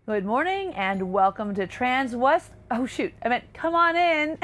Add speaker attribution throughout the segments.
Speaker 1: Good morning and welcome to Transwest. Oh shoot, I meant come on in.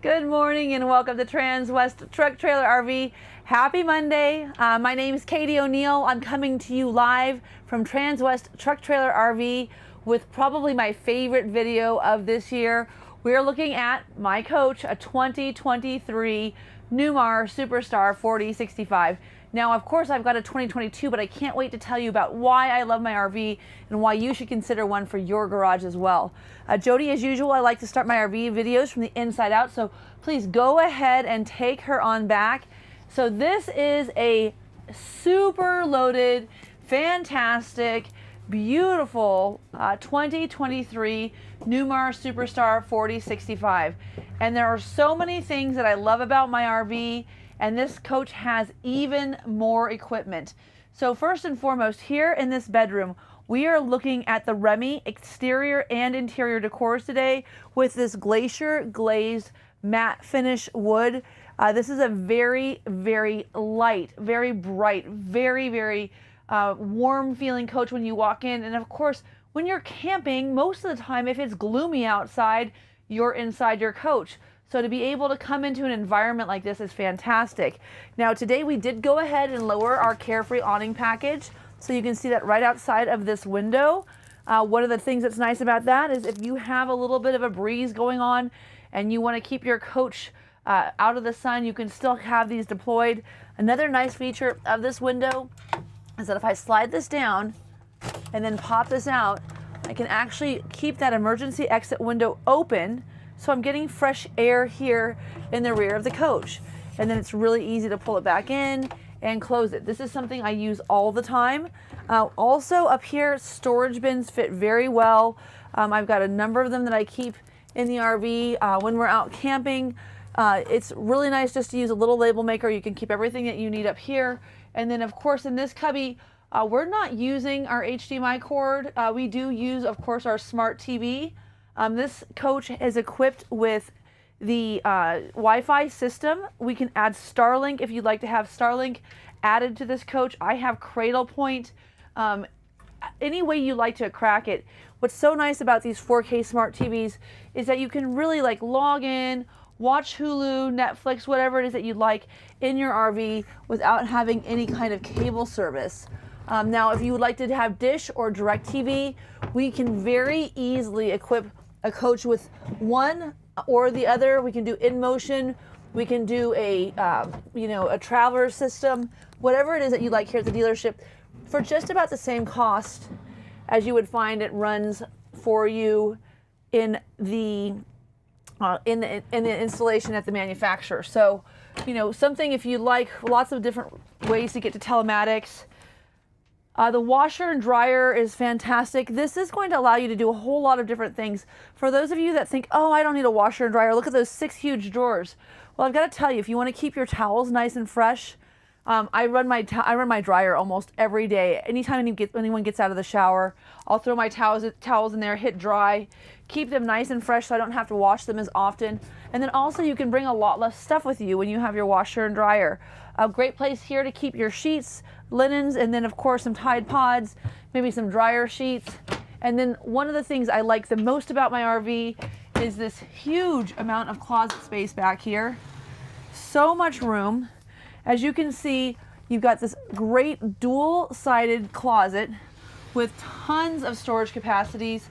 Speaker 1: Good morning and welcome to Transwest Truck Trailer RV. Happy Monday. My name is Katie O'Neill. I'm coming to you live from Transwest Truck Trailer RV with probably my favorite video of this year. We're looking at my coach, a 2023 Newmar Superstar 4065. Now, of course, I've got a 2022, but I can't wait to tell you about why I love my RV and why you should consider one for your garage as well. Jody, as usual, I like to start my RV videos from the inside out, so please go ahead and take her on back. So this is a super loaded, fantastic, beautiful 2023 Newmar Superstar 4065. And there are so many things that I love about my RV, and this coach has even more equipment. So first and foremost, here in this bedroom, we are looking at the Remy exterior and interior decors today with this glacier glazed matte finish wood. This is a very, very light, very bright, very warm feeling coach when you walk in. And of course, when you're camping, most of the time, if it's gloomy outside, you're inside your coach. So to be able to come into an environment like this is fantastic. Now today we did go ahead and lower our Carefree awning package. So you can see that right outside of this window. One of the things that's nice about that is if you have a little bit of a breeze going on and you want to keep your coach out of the sun, you can still have these deployed. Another nice feature of this window is that if I slide this down and then pop this out, I can actually keep that emergency exit window open. So I'm getting fresh air here in the rear of the coach. And then it's really easy to pull it back in and close it. This is something I use all the time. Also up here, storage bins fit very well. I've got a number of them that I keep in the RV when we're out camping. It's really nice just to use a little label maker. You can keep everything that you need up here. And then of course in this cubby, we're not using our HDMI cord. We do use, of course, our smart TV. This coach is equipped with the Wi-Fi system. We can add Starlink if you'd like to have Starlink added to this coach. I have Cradle Point. Any way you like to crack it. What's so nice about these 4K smart TVs is that you can really like log in, watch Hulu, Netflix, whatever it is that you'd like in your RV without having any kind of cable service. Now, if you would like to have Dish or DirecTV, we can very easily equip a coach with one or the other. We can do InMotion. We can do a traveler system, whatever it is that you like here at the dealership, for just about the same cost as you would find it runs for you in the installation at the manufacturer. So, something if you like, lots of different ways to get to telematics. The washer and dryer is fantastic. This is going to allow you to do a whole lot of different things. For those of you that think, oh, I don't need a washer and dryer, look at those 6 huge drawers. Well, I've got to tell you, if you want to keep your towels nice and fresh, I run my dryer almost every day. Anytime anyone gets out of the shower, I'll throw my towels in there, hit dry, keep them nice and fresh so I don't have to wash them as often. And then also you can bring a lot less stuff with you when you have your washer and dryer. A great place here to keep your sheets, linens, and then of course some Tide Pods, maybe some dryer sheets. And then one of the things I like the most about my RV is this huge amount of closet space back here. So much room. As you can see, you've got this great dual-sided closet with tons of storage capacities.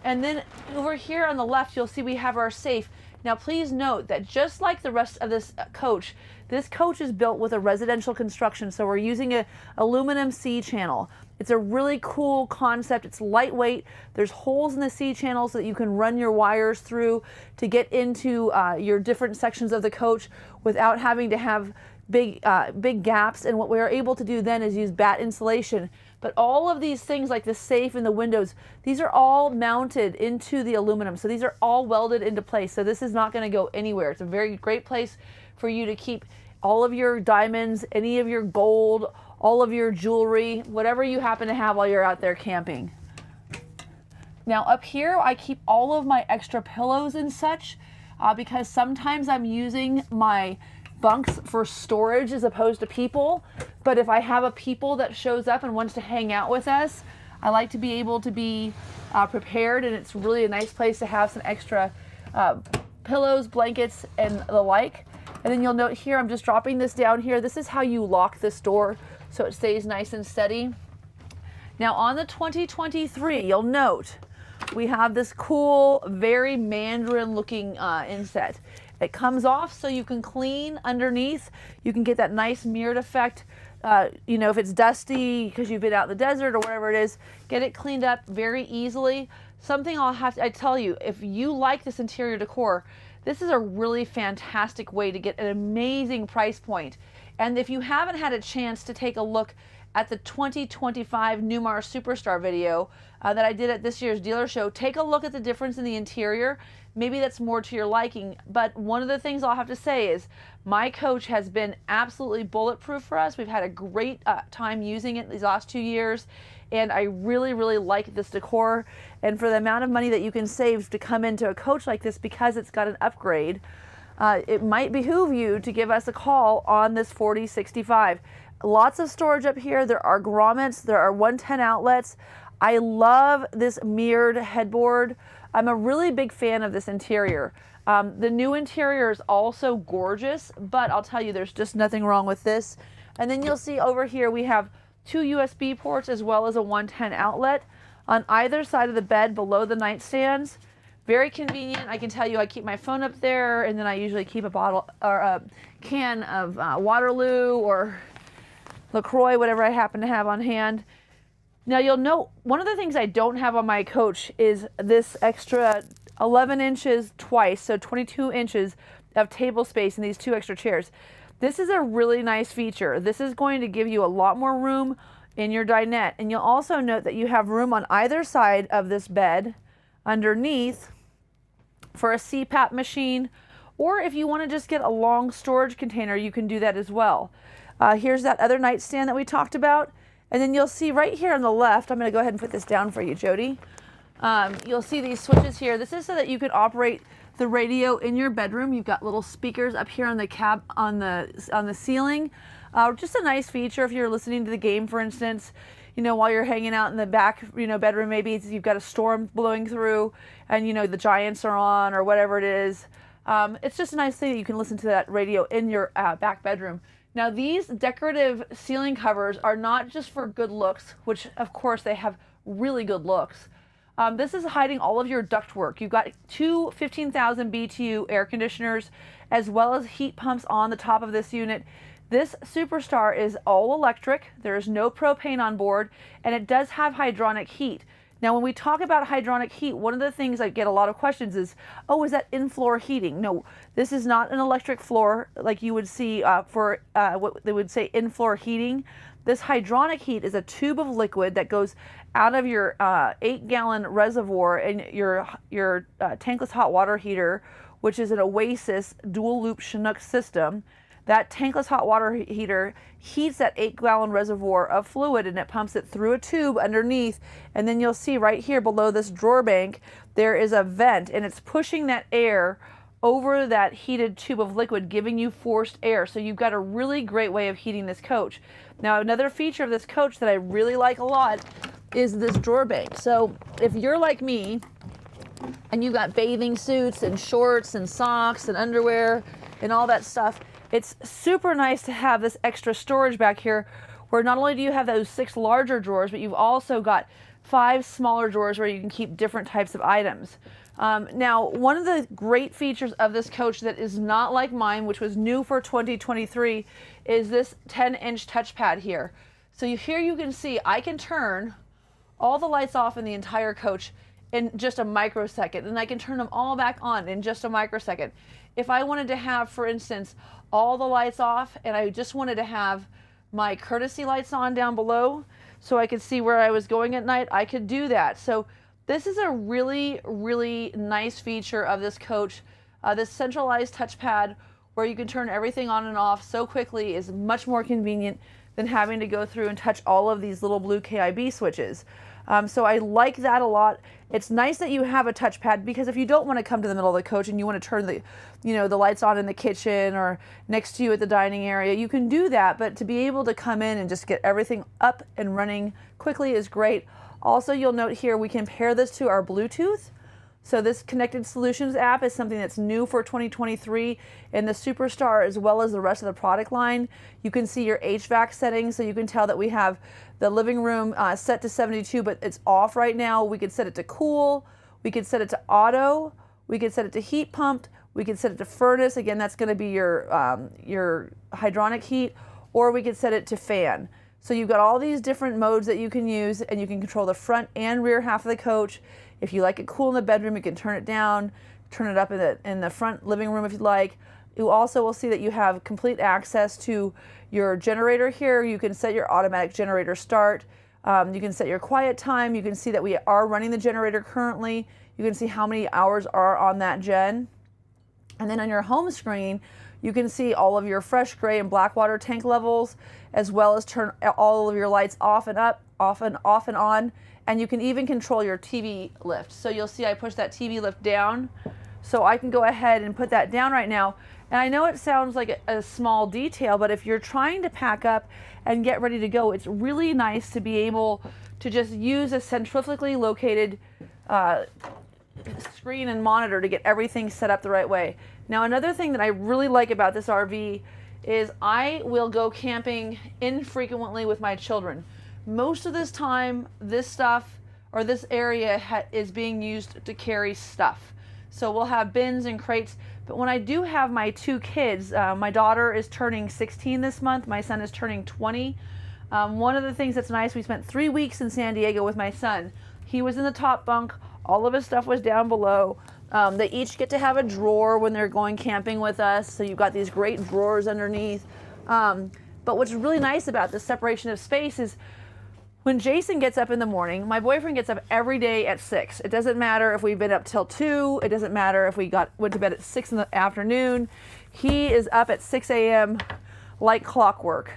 Speaker 1: And then over here on the left, you'll see we have our safe. Now please note that just like the rest of this coach is built with a residential construction, so we're using a aluminum C-channel. It's a really cool concept. It's lightweight. There's holes in the C-channel so that you can run your wires through to get into your different sections of the coach without having to have big gaps. And what we are able to do then is use batt insulation. But all of these things like the safe and the windows, these are all mounted into the aluminum. So these are all welded into place. So this is not going to go anywhere. It's a very great place for you to keep all of your diamonds, any of your gold, all of your jewelry, whatever you happen to have while you're out there camping. Now up here, I keep all of my extra pillows and such because sometimes I'm using my bunks for storage as opposed to people. But if I have a people that shows up and wants to hang out with us, I like to be able to be prepared, and it's really a nice place to have some extra pillows, blankets, and the like. And then you'll note here, I'm just dropping this down here. This is how you lock this door so it stays nice and steady. Now on the 2023, you'll note we have this cool, very Mandarin looking inset. It comes off so you can clean underneath. You can get that nice mirrored effect. You know, if it's dusty because you've been out in the desert or whatever it is, get it cleaned up very easily. Something I tell you, if you like this interior decor, this is a really fantastic way to get an amazing price point. And if you haven't had a chance to take a look at the 2025 Newmar Superstar video that I did at this year's dealer show, take a look at the difference in the interior. Maybe that's more to your liking. But one of the things I'll have to say is my coach has been absolutely bulletproof for us. We've had a great time using it these last 2 years. And I really, really like this decor. And for the amount of money that you can save to come into a coach like this because it's got an upgrade, it might behoove you to give us a call on this 4065. Lots of storage up here. There are grommets. There are 110 outlets. I love this mirrored headboard. I'm a really big fan of this interior. The new interior is also gorgeous, but I'll tell you, there's just nothing wrong with this. And then you'll see over here we have 2 USB ports as well as a 110 outlet on either side of the bed below the nightstands. Very convenient. I can tell you I keep my phone up there, and then I usually keep a bottle or a can of Waterloo or LaCroix, whatever I happen to have on hand. Now you'll note one of the things I don't have on my coach is this extra 11 inches twice, so 22 inches of table space in these 2 extra chairs. This is a really nice feature. This is going to give you a lot more room in your dinette. And you'll also note that you have room on either side of this bed underneath for a CPAP machine, or if you want to just get a long storage container, you can do that as well. Here's that other nightstand that we talked about. And then you'll see right here on the left, I'm going to go ahead and put this down for you, Jody. You'll see these switches here. This is so that you can operate the radio in your bedroom. You've got little speakers up here on the on the ceiling. Just a nice feature if you're listening to the game, for instance, you know, while you're hanging out in the back, you know, bedroom, maybe you've got a storm blowing through and, you know, the Giants are on or whatever it is. It's just a nice thing that you can listen to that radio in your back bedroom. Now, these decorative ceiling covers are not just for good looks, which of course they have really good looks. This is hiding all of your ductwork. You've got 2 15,000 BTU air conditioners as well as heat pumps on the top of this unit. This Superstar is all electric. There is no propane on board, and it does have hydronic heat. Now, when we talk about hydronic heat, one of the things I get a lot of questions is, oh, is that in-floor heating? No, this is not an electric floor like you would see for what they would say in-floor heating. This hydronic heat is a tube of liquid that goes out of your 8-gallon reservoir in your tankless hot water heater, which is an Oasis dual-loop Chinook system. That tankless hot water heater heats that 8-gallon reservoir of fluid, and it pumps it through a tube underneath. And then you'll see right here below this drawer bank, there is a vent, and it's pushing that air over that heated tube of liquid, giving you forced air. So you've got a really great way of heating this coach. Now, another feature of this coach that I really like a lot is this drawer bank. So if you're like me and you've got bathing suits and shorts and socks and underwear and all that stuff, it's super nice to have this extra storage back here where not only do you have those 6 larger drawers, but you've also got 5 smaller drawers where you can keep different types of items. Now, one of the great features of this coach that is not like mine, which was new for 2023, is this 10-inch touchpad here. So here you can see I can turn all the lights off in the entire coach in just a microsecond, and I can turn them all back on in just a microsecond. If I wanted to have, for instance, all the lights off and I just wanted to have my courtesy lights on down below so I could see where I was going at night, I could do that. So this is a really, really nice feature of this coach. This centralized touchpad where you can turn everything on and off so quickly is much more convenient than having to go through and touch all of these little blue KIB switches. So I like that a lot. It's nice that you have a touchpad, because if you don't want to come to the middle of the coach and you want to turn the, the lights on in the kitchen or next to you at the dining area, you can do that. But to be able to come in and just get everything up and running quickly is great. Also, you'll note here we can pair this to our Bluetooth. So this Connected Solutions app is something that's new for 2023 in the Superstar as well as the rest of the product line. You can see your HVAC settings, so you can tell that we have the living room set to 72, but it's off right now. We could set it to cool, we could set it to auto, we could set it to heat pumped, we could set it to furnace. Again, that's going to be your hydronic heat, or we could set it to fan. So you've got all these different modes that you can use, and you can control the front and rear half of the coach. If you like it cool in the bedroom, you can turn it down, turn it up in the front living room if you'd like. You also will see that you have complete access to your generator here. You can set your automatic generator start. You can set your quiet time. You can see that we are running the generator currently. You can see how many hours are on that gen. And then on your home screen, you can see all of your fresh gray and black water tank levels, as well as turn all of your lights off and up, off and on. And you can even control your TV lift. So you'll see I push that TV lift down. So I can go ahead and put that down right now. And I know it sounds like a small detail, but if you're trying to pack up and get ready to go, it's really nice to be able to just use a centrifugally located screen and monitor to get everything set up the right way. Now, another thing that I really like about this RV is I will go camping infrequently with my children. Most of this time, this stuff or this area is being used to carry stuff. So we'll have bins and crates, but when I do have my two kids, my daughter is turning 16 this month, my son is turning 20. One of the things that's nice, we spent 3 weeks in San Diego with my son. He was in the top bunk, all of his stuff was down below. They each get to have a drawer when they're going camping with us, so you've got these great drawers underneath. But what's really nice about this separation of space is when Jason gets up in the morning, my boyfriend gets up every day at 6. It doesn't matter if we've been up till 2. It doesn't matter if we went to bed at 6 in the afternoon. He is up at 6 a.m. like clockwork.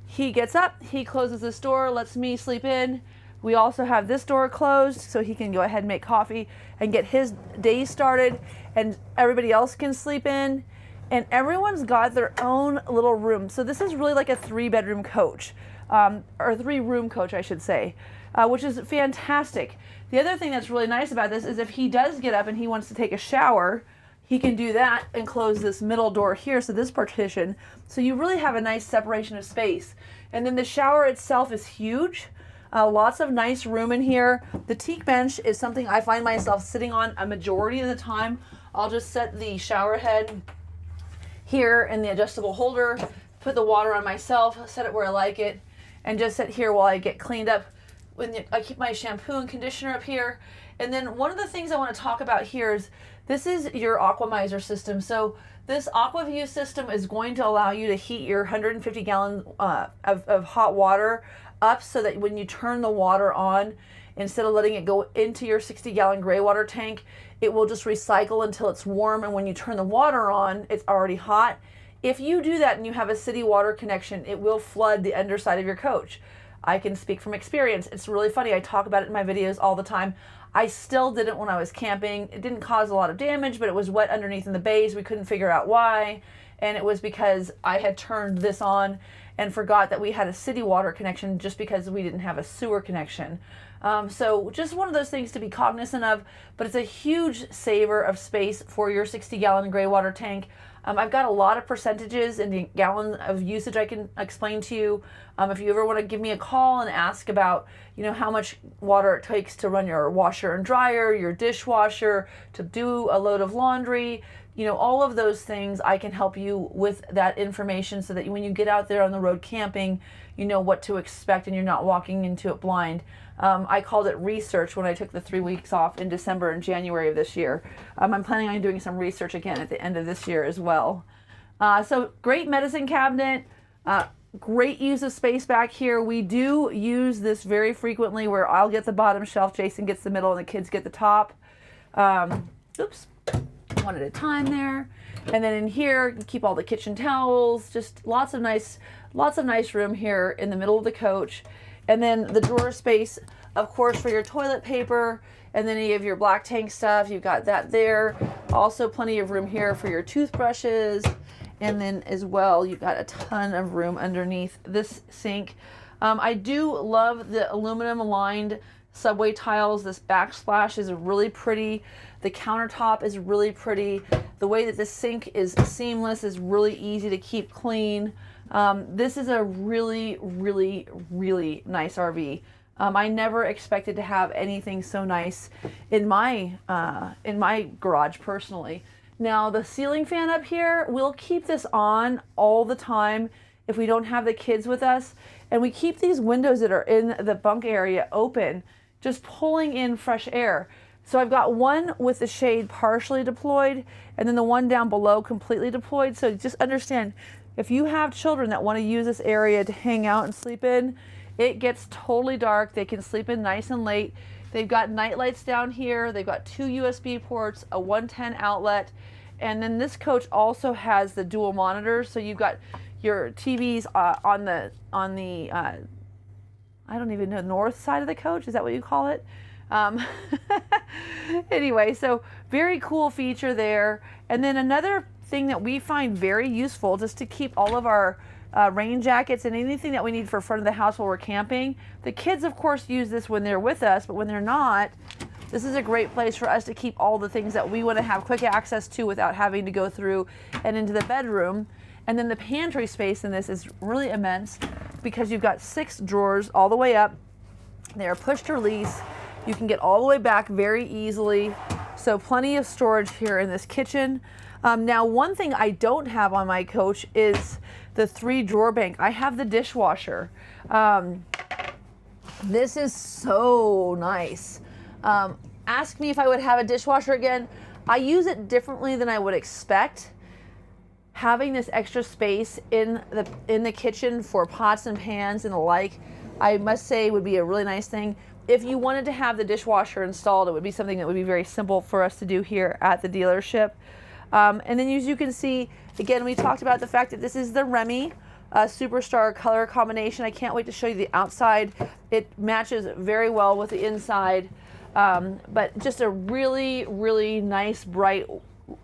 Speaker 1: He gets up, he closes this door, lets me sleep in. We also have this door closed so he can go ahead and make coffee and get his day started, and everybody else can sleep in. And everyone's got their own little room. So this is really like a 3-bedroom coach. Or a 3-room coach, I should say, which is fantastic. The other thing that's really nice about this is if he does get up and he wants to take a shower, he can do that and close this middle door here, so this partition. So you really have a nice separation of space. And then the shower itself is huge. Lots of nice room in here. The teak bench is something I find myself sitting on a majority of the time. I'll just set the shower head here in the adjustable holder, put the water on myself, set it where I like it, and just sit here while I get cleaned up. I keep my shampoo and conditioner up here. And then one of the things I want to talk about here is this is your Aquamizer system. So this AquaView system is going to allow you to heat your 150 gallon of hot water up, so that when you turn the water on, instead of letting it go into your 60-gallon gray water tank, it will just recycle until it's warm, and when you turn the water on, it's already hot. If you do that and you have a city water connection, it will flood the underside of your coach. I can speak from experience. It's really funny. I talk about it in my videos all the time. I still did it when I was camping. It didn't cause a lot of damage, but it was wet underneath in the bays. We couldn't figure out why. And it was because I had turned this on and forgot that we had a city water connection just because we didn't have a sewer connection. So just one of those things to be cognizant of, but it's a huge saver of space for your 60-gallon gray water tank. I've got a lot of percentages in the gallon of usage I can explain to you. If you ever want to give me a call and ask about, how much water it takes to run your washer and dryer, your dishwasher, to do a load of laundry, all of those things, I can help you with that information so that when you get out there on the road camping, you know what to expect and you're not walking into it blind. I called it research when I took the 3 weeks off in December and January of this year. I'm planning on doing some research again at the end of this year as well. So great medicine cabinet, great use of space back here. We do use this very frequently where I'll get the bottom shelf, Jason gets the middle, and the kids get the top. Oops. One at a time there. And then in here, you keep all the kitchen towels, just lots of nice room here in the middle of the coach. And then the drawer space, of course, for your toilet paper, and then any of your black tank stuff, you've got that there. Also plenty of room here for your toothbrushes. And then as well, you've got a ton of room underneath this sink. I do love the aluminum lined subway tiles. This backsplash is really pretty. The countertop is really pretty. The way that the sink is seamless is really easy to keep clean. This is a really, really, really nice RV. I never expected to have anything so nice in my garage personally. Now the ceiling fan up here, we'll keep this on all the time if we don't have the kids with us, and we keep these windows that are in the bunk area open, just pulling in fresh air. So I've got one with the shade partially deployed and then the one down below completely deployed. So just understand, if you have children that want to use this area to hang out and sleep in, it gets totally dark. They can sleep in nice and late. They've got night lights down here. They've got 2 USB ports, a 110 outlet, and then this coach also has the dual monitors. So you've got your TVs on the I don't even know, north side of the coach. Is that what you call it? Anyway, so very cool feature there. And then another thing that we find very useful, just to keep all of our rain jackets and anything that we need for front of the house while we're camping. The kids, of course, use this when they're with us, but when they're not, this is a great place for us to keep all the things that we want to have quick access to without having to go through and into the bedroom. And then the pantry space in this is really immense because you've got 6 drawers all the way up. They are push to release. You can get all the way back very easily. So plenty of storage here in this kitchen. Now, one thing I don't have on my coach is the 3 drawer bank. I have the dishwasher. This is so nice. Ask me if I would have a dishwasher again. I use it differently than I would expect. Having this extra space in the kitchen for pots and pans and the like, I must say would be a really nice thing. If you wanted to have the dishwasher installed, it would be something that would be very simple for us to do here at the dealership. And then as you can see, again, we talked about the fact that this is the Remy Superstar color combination. I can't wait to show you the outside. It matches very well with the inside, but just a really, really nice, bright,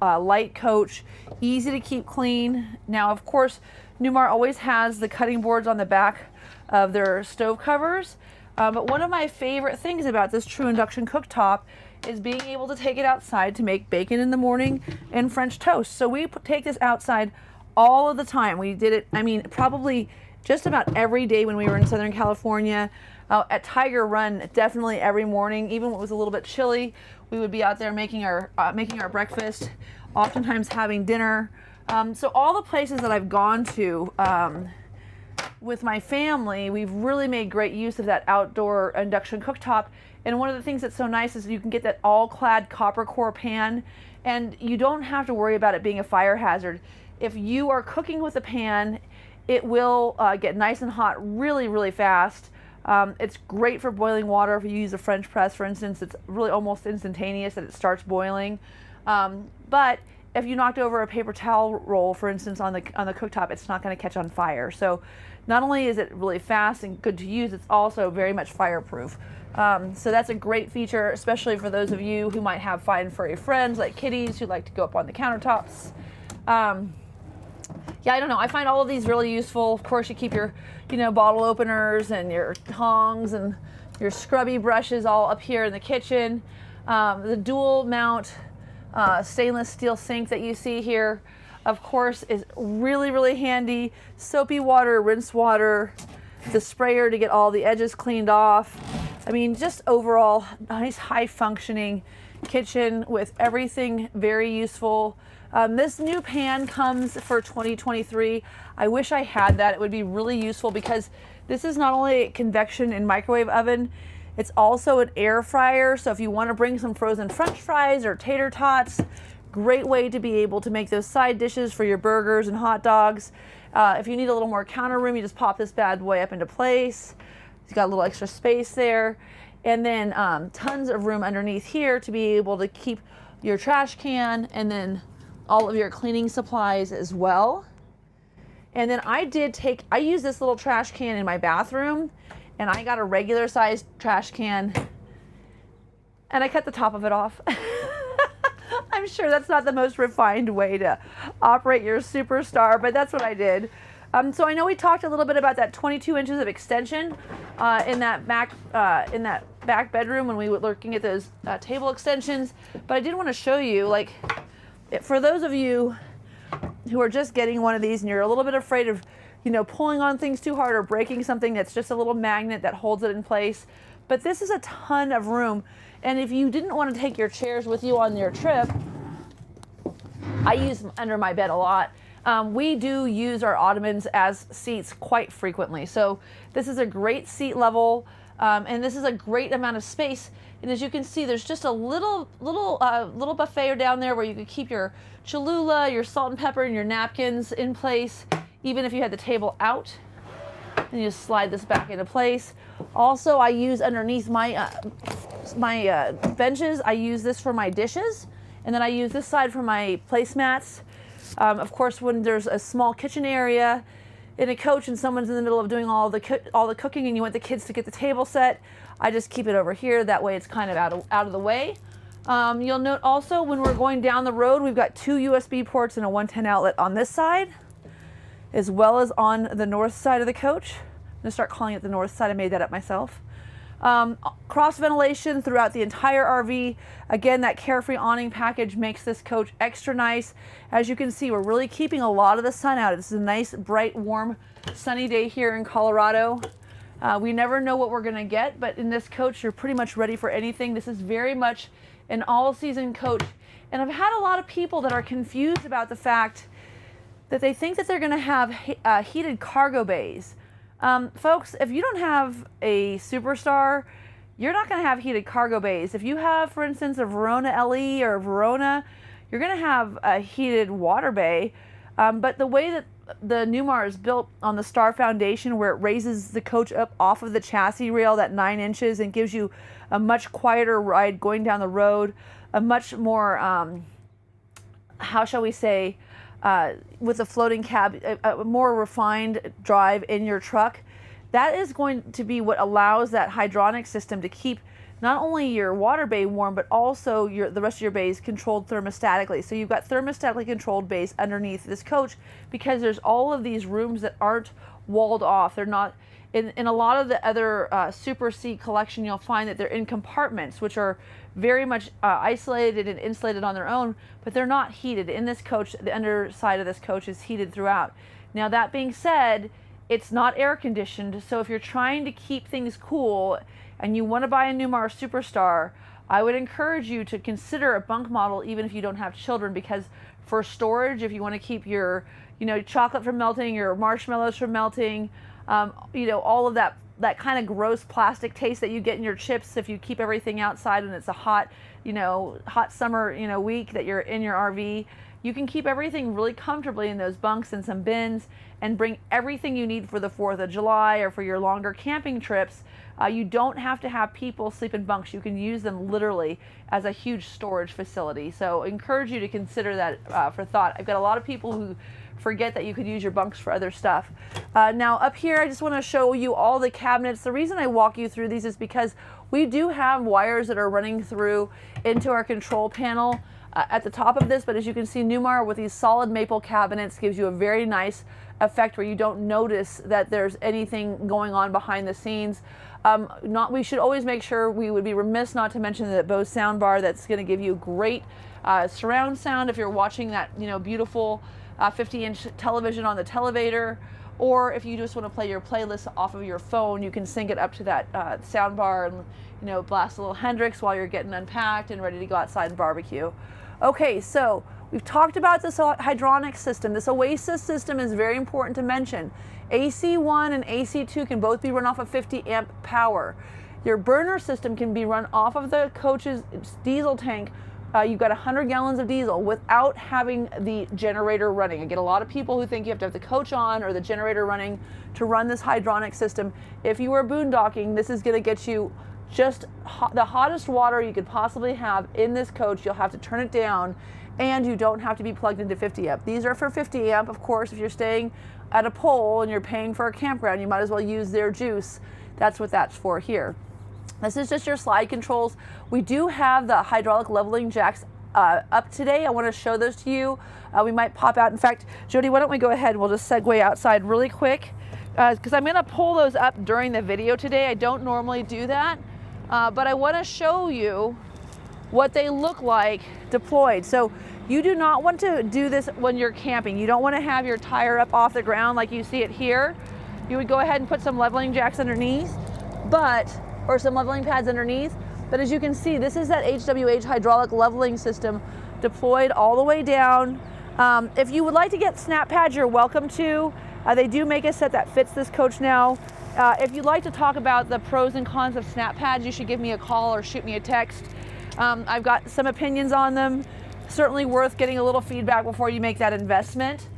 Speaker 1: light coach, easy to keep clean. Now, of course, Newmar always has the cutting boards on the back of their stove covers. But one of my favorite things about this true induction cooktop is being able to take it outside to make bacon in the morning and French toast. So we take this outside all of the time. We did it, I mean, probably just about every day when we were in Southern California. At Tiger Run, definitely every morning, even when it was a little bit chilly, we would be out there making our breakfast, oftentimes having dinner. So all the places that I've gone to with my family, we've really made great use of that outdoor induction cooktop. And one of the things that's so nice is you can get that all-clad copper core pan, and you don't have to worry about it being a fire hazard. If you are cooking with a pan, it will get nice and hot really, really fast. It's great for boiling water. If you use a French press, for instance, it's really almost instantaneous that it starts boiling. But if you knocked over a paper towel roll, for instance, on the cooktop, it's not going to catch on fire. So not only is it really fast and good to use, it's also very much fireproof. So that's a great feature, especially for those of you who might have fine furry friends like kitties who like to go up on the countertops. Yeah, I don't know. I find all of these really useful. Of course, you keep your, bottle openers and your tongs and your scrubby brushes all up here in the kitchen. The dual mount stainless steel sink that you see here, of course, is really, really handy. Soapy water, rinse water, the sprayer to get all the edges cleaned off. I mean, just overall, nice high functioning kitchen with everything very useful. This new pan comes for 2023. I wish I had that. It would be really useful because this is not only a convection and microwave oven, it's also an air fryer. So if you want to bring some frozen French fries or tater tots, great way to be able to make those side dishes for your burgers and hot dogs. If you need a little more counter room, you just pop this bad boy up into place. It's got a little extra space there. And then tons of room underneath here to be able to keep your trash can and then all of your cleaning supplies as well. And then I use this little trash can in my bathroom, and I got a regular sized trash can and I cut the top of it off. I'm sure that's not the most refined way to operate your Superstar, but that's what I did. So I know we talked a little bit about that 22 inches of extension in that back back bedroom when we were looking at those table extensions. But I did want to show you, like, for those of you who are just getting one of these and you're a little bit afraid of, you know, pulling on things too hard or breaking something that's just a little magnet that holds it in place. But this is a ton of room. And if you didn't want to take your chairs with you on your trip, I use them under my bed a lot. We do use our ottomans as seats quite frequently. So this is a great seat level, and this is a great amount of space. And as you can see, there's just a little buffet down there where you could keep your Cholula, your salt and pepper, and your napkins in place, even if you had the table out. And you just slide this back into place. Also, I use underneath my benches, I use this for my dishes, and then I use this side for my placemats. Of course, when there's a small kitchen area in a coach and someone's in the middle of doing all the cooking and you want the kids to get the table set, I just keep it over here. That way it's kind of out of the way. You'll note also when we're going down the road, we've got 2 USB ports and a 110 outlet on this side, as well as on the north side of the coach. I'm gonna start calling it the north side. I made that up myself. Cross ventilation throughout the entire RV. Again, that Carefree awning package makes this coach extra nice. As you can see, we're really keeping a lot of the sun out. It's a nice, bright, warm, sunny day here in Colorado. We never know what we're gonna get, but in this coach, you're pretty much ready for anything. This is very much an all-season coach. And I've had a lot of people that are confused about the fact that they think that they're gonna have heated cargo bays. Folks, if you don't have a Superstar, you're not going to have heated cargo bays. If you have, for instance, a Verona LE or a Verona, you're going to have a heated water bay. But the way that the Newmar is built on the Star Foundation, where it raises the coach up off of the chassis rail, that 9 inches, and gives you a much quieter ride going down the road, a much more, how shall we say, with a floating cab, a more refined drive in your truck. That is going to be what allows that hydronic system to keep not only your water bay warm, but also the rest of your bays controlled thermostatically. So you've got thermostatically controlled bays underneath this coach because there's all of these rooms that aren't walled off. They're not, in a lot of the other Super Seat collection, you'll find that they're in compartments, which are very much isolated and insulated on their own, but they're not heated. In this coach, the underside of this coach is heated throughout. Now, that being said, it's not air conditioned, so if you're trying to keep things cool and you want to buy a Newmar Superstar, I would encourage you to consider a bunk model even if you don't have children, because for storage, if you want to keep your, chocolate from melting, your marshmallows from melting, all of that kind of gross plastic taste that you get in your chips if you keep everything outside and it's a hot summer, week that you're in your RV. You can keep everything really comfortably in those bunks and some bins and bring everything you need for the 4th of July or for your longer camping trips. You don't have to have people sleep in bunks. You can use them literally as a huge storage facility. So I encourage you to consider that for thought. I've got a lot of people who forget that you could use your bunks for other stuff. Now up here, I just want to show you all the cabinets. The reason I walk you through these is because we do have wires that are running through into our control panel at the top of this, but as you can see, Newmar with these solid maple cabinets gives you a very nice effect where you don't notice that there's anything going on behind the scenes. We should always make sure, we would be remiss not to mention the Bose soundbar that's going to give you great surround sound if you're watching that beautiful 50-inch television on the televator, or if you just want to play your playlist off of your phone, you can sync it up to that soundbar and blast a little Hendrix while you're getting unpacked and ready to go outside and barbecue. Okay, so we've talked about this hydronic system. This Oasis system is very important to mention. AC1 and AC2 can both be run off of 50 amp power. Your burner system can be run off of the coach's diesel tank. You've got 100 gallons of diesel without having the generator running. I get a lot of people who think you have to have the coach on or the generator running to run this hydronic system. If you are boondocking, this is going to get you just the hottest water you could possibly have in this coach. You'll have to turn it down, and you don't have to be plugged into 50 amp. These are for 50 amp, of course. If you're staying at a pole and you're paying for a campground, you might as well use their juice. That's what that's for here. This is just your slide controls. We do have the hydraulic leveling jacks up today. I want to show those to you. We might pop out. In fact, Jody, why don't we go ahead and we'll just segue outside really quick, because I'm going to pull those up during the video today. I don't normally do that. but I want to show you what they look like deployed. So you do not want to do this when you're camping. You don't want to have your tire up off the ground like you see it here. You would go ahead and put some leveling jacks underneath, or some leveling pads underneath. But as you can see, this is that HWH hydraulic leveling system deployed all the way down. If you would like to get snap pads, you're welcome to. They do make a set that fits this coach now. If you'd like to talk about the pros and cons of snap pads, you should give me a call or shoot me a text. I've got some opinions on them. Certainly worth getting a little feedback before you make that investment.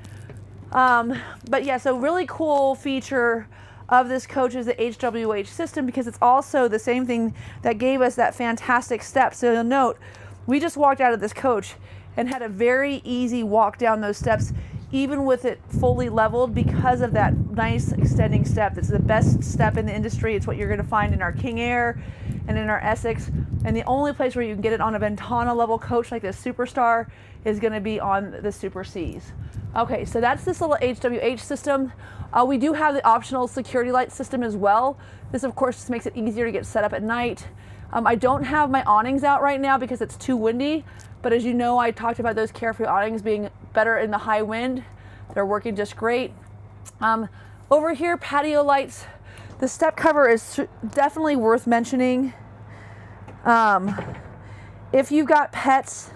Speaker 1: But yeah, so really cool feature of this coach is the HWH system, because it's also the same thing that gave us that fantastic step. So you'll note, we just walked out of this coach and had a very easy walk down those steps, even with it fully leveled, because of that nice extending step. It's the best step in the industry. It's what you're gonna find in our King Air and in our Essex. And the only place where you can get it on a Ventana level coach like this Superstar is gonna be on the Super Cs. Okay, so that's this little HWH system. We do have the optional security light system as well. This of course just makes it easier to get set up at night. I don't have my awnings out right now because it's too windy, but as you know, I talked about those Carefree awnings being better in the high wind. They're working just great. Over here, patio lights. The step cover is definitely worth mentioning. If you've got pets,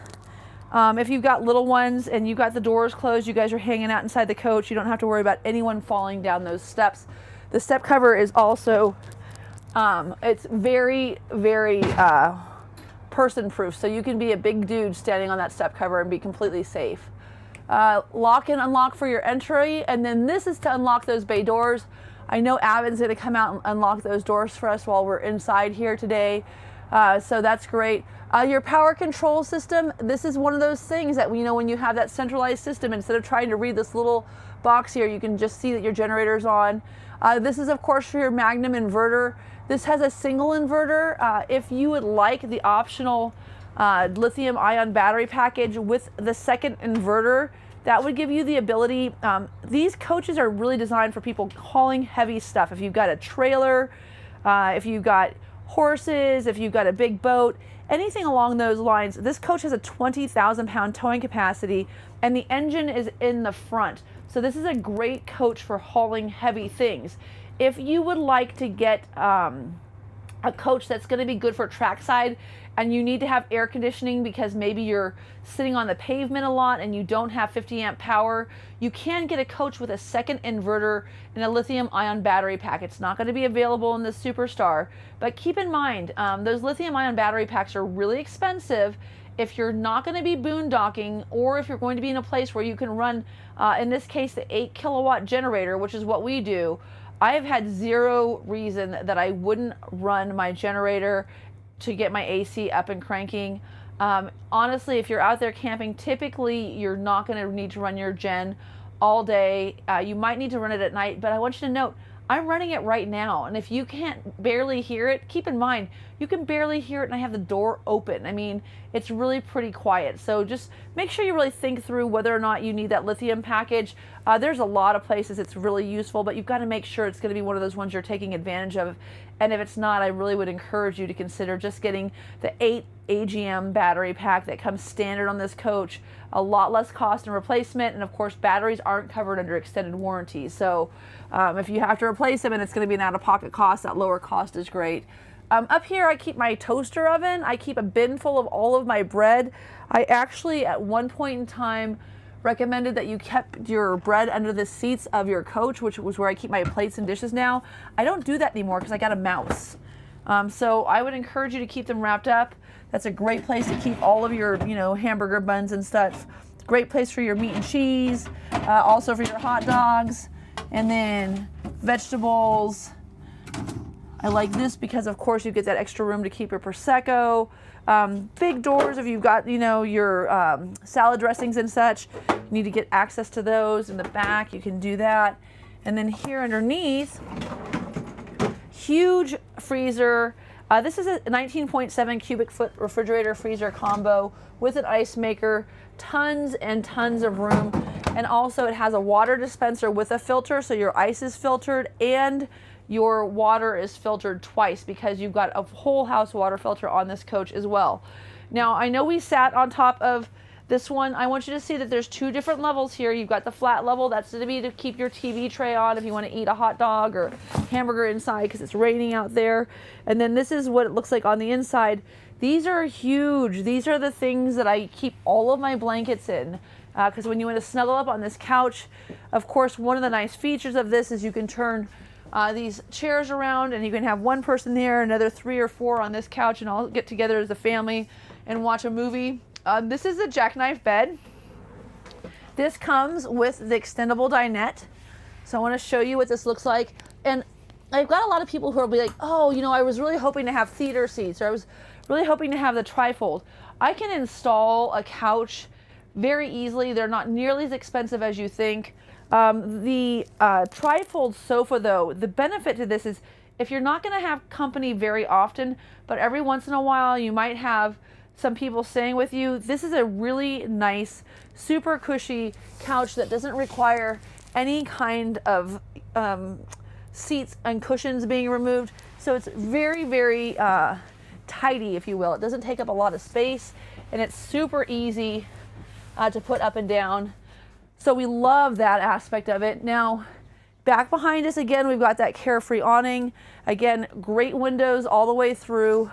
Speaker 1: if you've got little ones and you've got the doors closed, you guys are hanging out inside the coach, you don't have to worry about anyone falling down those steps. The step cover is also, it's very, very person proof. So you can be a big dude standing on that step cover and be completely safe. Lock and unlock for your entry. And then this is to unlock those bay doors. I know Avin's gonna come out and unlock those doors for us while we're inside here today. So that's great. Your power control system, this is one of those things that, you know, when you have that centralized system, instead of trying to read this little box here, you can just see that your generator's on. This is of course for your Magnum inverter. This has a single inverter. If you would like the optional lithium ion battery package with the second inverter, that would give you the ability, these coaches are really designed for people hauling heavy stuff. If you've got a trailer, if you've got horses, if you've got a big boat, anything along those lines, this coach has a 20,000 pound towing capacity and the engine is in the front. So this is a great coach for hauling heavy things. If you would like to get a coach that's going to be good for trackside and you need to have air conditioning because maybe you're sitting on the pavement a lot and you don't have 50 amp power, you can get a coach with a second inverter and a lithium ion battery pack. It's not going to be available in the Superstar, but keep in mind, those lithium ion battery packs are really expensive if you're not going to be boondocking, or if you're going to be in a place where you can run, in this case, the 8 kilowatt generator, which is what we do. I have had zero reason that I wouldn't run my generator to get my AC up and cranking. Honestly, if you're out there camping, typically you're not going to need to run your gen all day. You might need to run it at night, but I want you to note, I'm running it right now. And if you can't barely hear it, keep in mind, you can barely hear it and I have the door open. I mean, it's really pretty quiet. So just make sure you really think through whether or not you need that lithium package. There's a lot of places it's really useful, but you've got to make sure it's going to be one of those ones you're taking advantage of. And if it's not, I really would encourage you to consider just getting the 8 AGM battery pack that comes standard on this coach. A lot less cost and replacement, and of course batteries aren't covered under extended warranty. So if you have to replace them and it's going to be an out-of-pocket cost, that lower cost is great. Up here I keep my toaster oven. I keep a bin full of all of my bread. I actually at one point in time recommended that you kept your bread under the seats of your coach, which was where I keep my plates and dishes now. I don't do that anymore because I got a mouse. So I would encourage you to keep them wrapped up. That's a great place to keep all of your, you know, hamburger buns and stuff. Great place for your meat and cheese, also for your hot dogs, and then vegetables. I like this because of course you get that extra room to keep your Prosecco. Big doors if you've got, you know, your salad dressings and such. You need to get access to those in the back. You can do that. And then here underneath, huge freezer. This is a 19.7 cubic foot refrigerator freezer combo with an ice maker, tons and tons of room. And also it has a water dispenser with a filter, so your ice is filtered and your water is filtered twice because you've got a whole house water filter on this coach as well. Now, I know we sat on top of this one. I want you to see that there's two different levels here. You've got the flat level. That's to be to keep your TV tray on if you want to eat a hot dog or hamburger inside because it's raining out there. And then this is what it looks like on the inside. These are huge. These are the things that I keep all of my blankets in. Because when you want to snuggle up on this couch, of course, one of the nice features of this is you can turn these chairs around and you can have one person there, another 3 or 4 on this couch, and all get together as a family and watch a movie. This is a jackknife bed. This comes with the extendable dinette. So I want to show you what this looks like. And I've got a lot of people who will be like, oh, you know, I was really hoping to have theater seats, or I was really hoping to have the trifold. I can install a couch very easily. They're not nearly as expensive as you think. The trifold sofa, though, the benefit to this is if you're not going to have company very often, but every once in a while you might have some people staying with you, this is a really nice, super cushy couch that doesn't require any kind of seats and cushions being removed. So it's very, very tidy, if you will. It doesn't take up a lot of space, and it's super easy to put up and down. So we love that aspect of it. Now, back behind us again, we've got that Carefree awning. Again, great windows all the way through.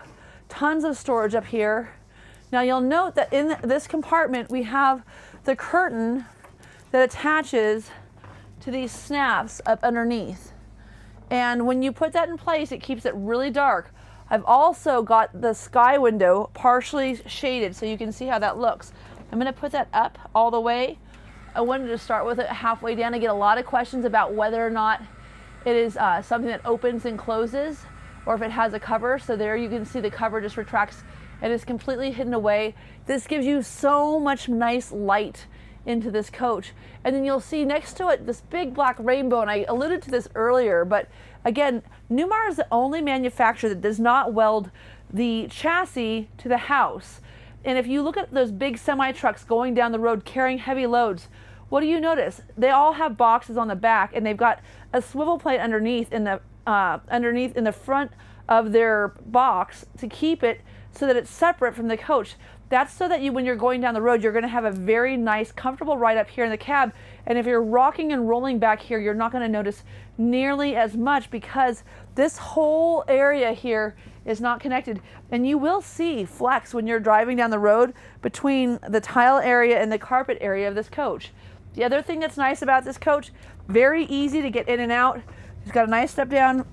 Speaker 1: Tons of storage up here. Now you'll note that in this compartment, we have the curtain that attaches to these snaps up underneath. And when you put that in place, it keeps it really dark. I've also got the sky window partially shaded so you can see how that looks. I'm going to put that up all the way. I wanted to start with it halfway down. I get a lot of questions about whether or not it is something that opens and closes, or if it has a cover. So there you can see the cover just retracts and is completely hidden away. This gives you so much nice light into this coach. And then you'll see next to it this big black rainbow, and I alluded to this earlier, but again, Newmar is the only manufacturer that does not weld the chassis to the house. And if you look at those big semi trucks going down the road carrying heavy loads, what do you notice? They all have boxes on the back, and they've got a swivel plate underneath in the front of their box to keep it so that it's separate from the coach. That's so that when you're going down the road, you're going to have a very nice, comfortable ride up here in the cab. And if you're rocking and rolling back here, you're not going to notice nearly as much because this whole area here is not connected. And you will see flex when you're driving down the road between the tile area and the carpet area of this coach. The other thing that's nice about this coach, very easy to get in and out. It's got a nice step down.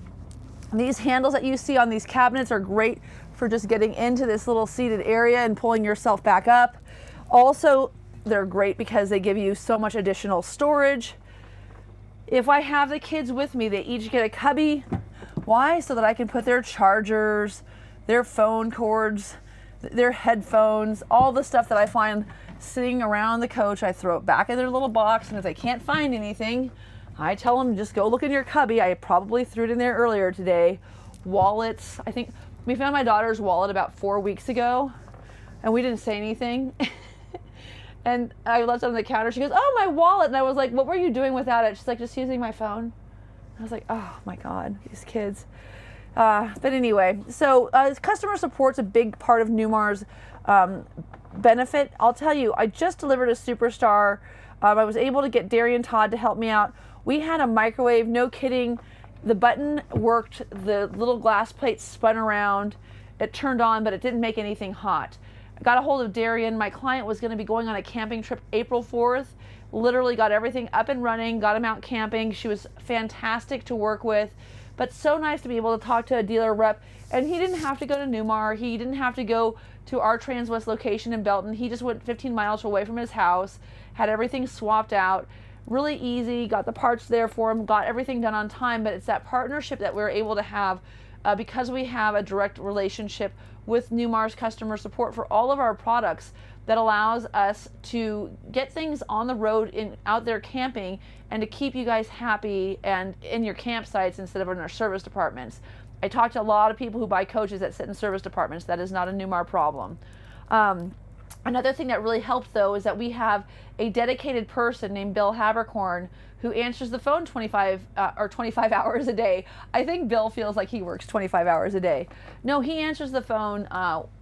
Speaker 1: These handles that you see on these cabinets are great for just getting into this little seated area and pulling yourself back up. Also, they're great because they give you so much additional storage. If I have the kids with me, they each get a cubby. Why? So that I can put their chargers, their phone cords, their headphones, all the stuff that I find sitting around the coach. I throw it back in their little box, and if they can't find anything, I tell them just go look in your cubby. I probably threw it in there earlier today. Wallets. I think we found my daughter's wallet about 4 weeks ago, and we didn't say anything. And I left it on the counter. She goes, "Oh, my wallet." And I was like, "What were you doing without it?" She's like, "Just using my phone." I was like, oh my God, these kids. But anyway, so customer support's a big part of Newmar's benefit. I'll tell you, I just delivered a superstar. I was able to get Darian Todd to help me out. We had a microwave, no kidding. The button worked, the little glass plate spun around, it turned on, but it didn't make anything hot. I got a hold of Darian. My client was going to be going on a camping trip April 4th. Literally got everything up and running, got him out camping. She was fantastic to work with, but so nice to be able to talk to a dealer rep. And he didn't have to go to Newmar. He didn't have to go to our Transwest location in Belton. He just went 15 miles away from his house, had everything swapped out. Really easy, got the parts there for him, got everything done on time. But it's that partnership that we're able to have because we have a direct relationship with Newmar's customer support for all of our products that allows us to get things on the road out there camping and to keep you guys happy and in your campsites instead of in our service departments. I talked to a lot of people who buy coaches that sit in service departments. That is not a Newmar problem. Another thing that really helps though is that we have a dedicated person named Bill Habercorn who answers the phone 25 hours a day. I think Bill feels like he works 25 hours a day. No, he answers the phone,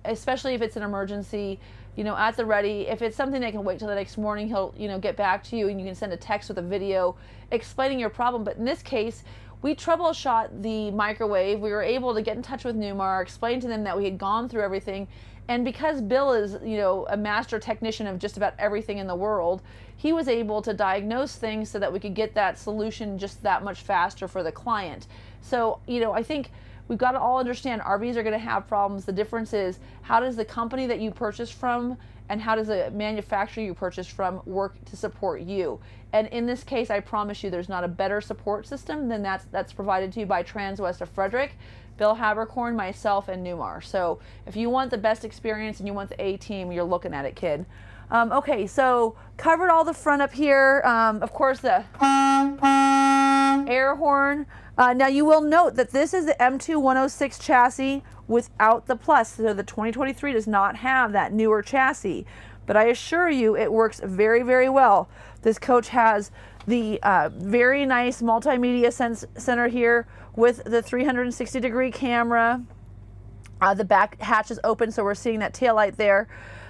Speaker 1: especially if it's an emergency, you know, at the ready. If it's something that can wait till the next morning, he'll, you know, get back to you, and you can send a text with a video explaining your problem. But in this case, we troubleshot the microwave. We were able to get in touch with Newmar, explain to them that we had gone through everything. And because Bill is, you know, a master technician of just about everything in the world, he was able to diagnose things so that we could get that solution just that much faster for the client. So, you know, I think we've got to all understand RVs are going to have problems. The difference is, how does the company that you purchase from and how does the manufacturer you purchase from work to support you? And in this case, I promise you there's not a better support system than that's provided to you by Transwest of Frederick, Bill Habercorn, myself, and Newmar. So if you want the best experience and you want the A-team, you're looking at it, kid. Okay, so covered all the front up here. Of course, the air horn. Now you will note that this is the M2 106 chassis without the plus. So the 2023 does not have that newer chassis, but I assure you it works very, very well. This coach has the very nice multimedia center here with the 360-degree camera. The back hatch is open, so we're seeing that taillight there.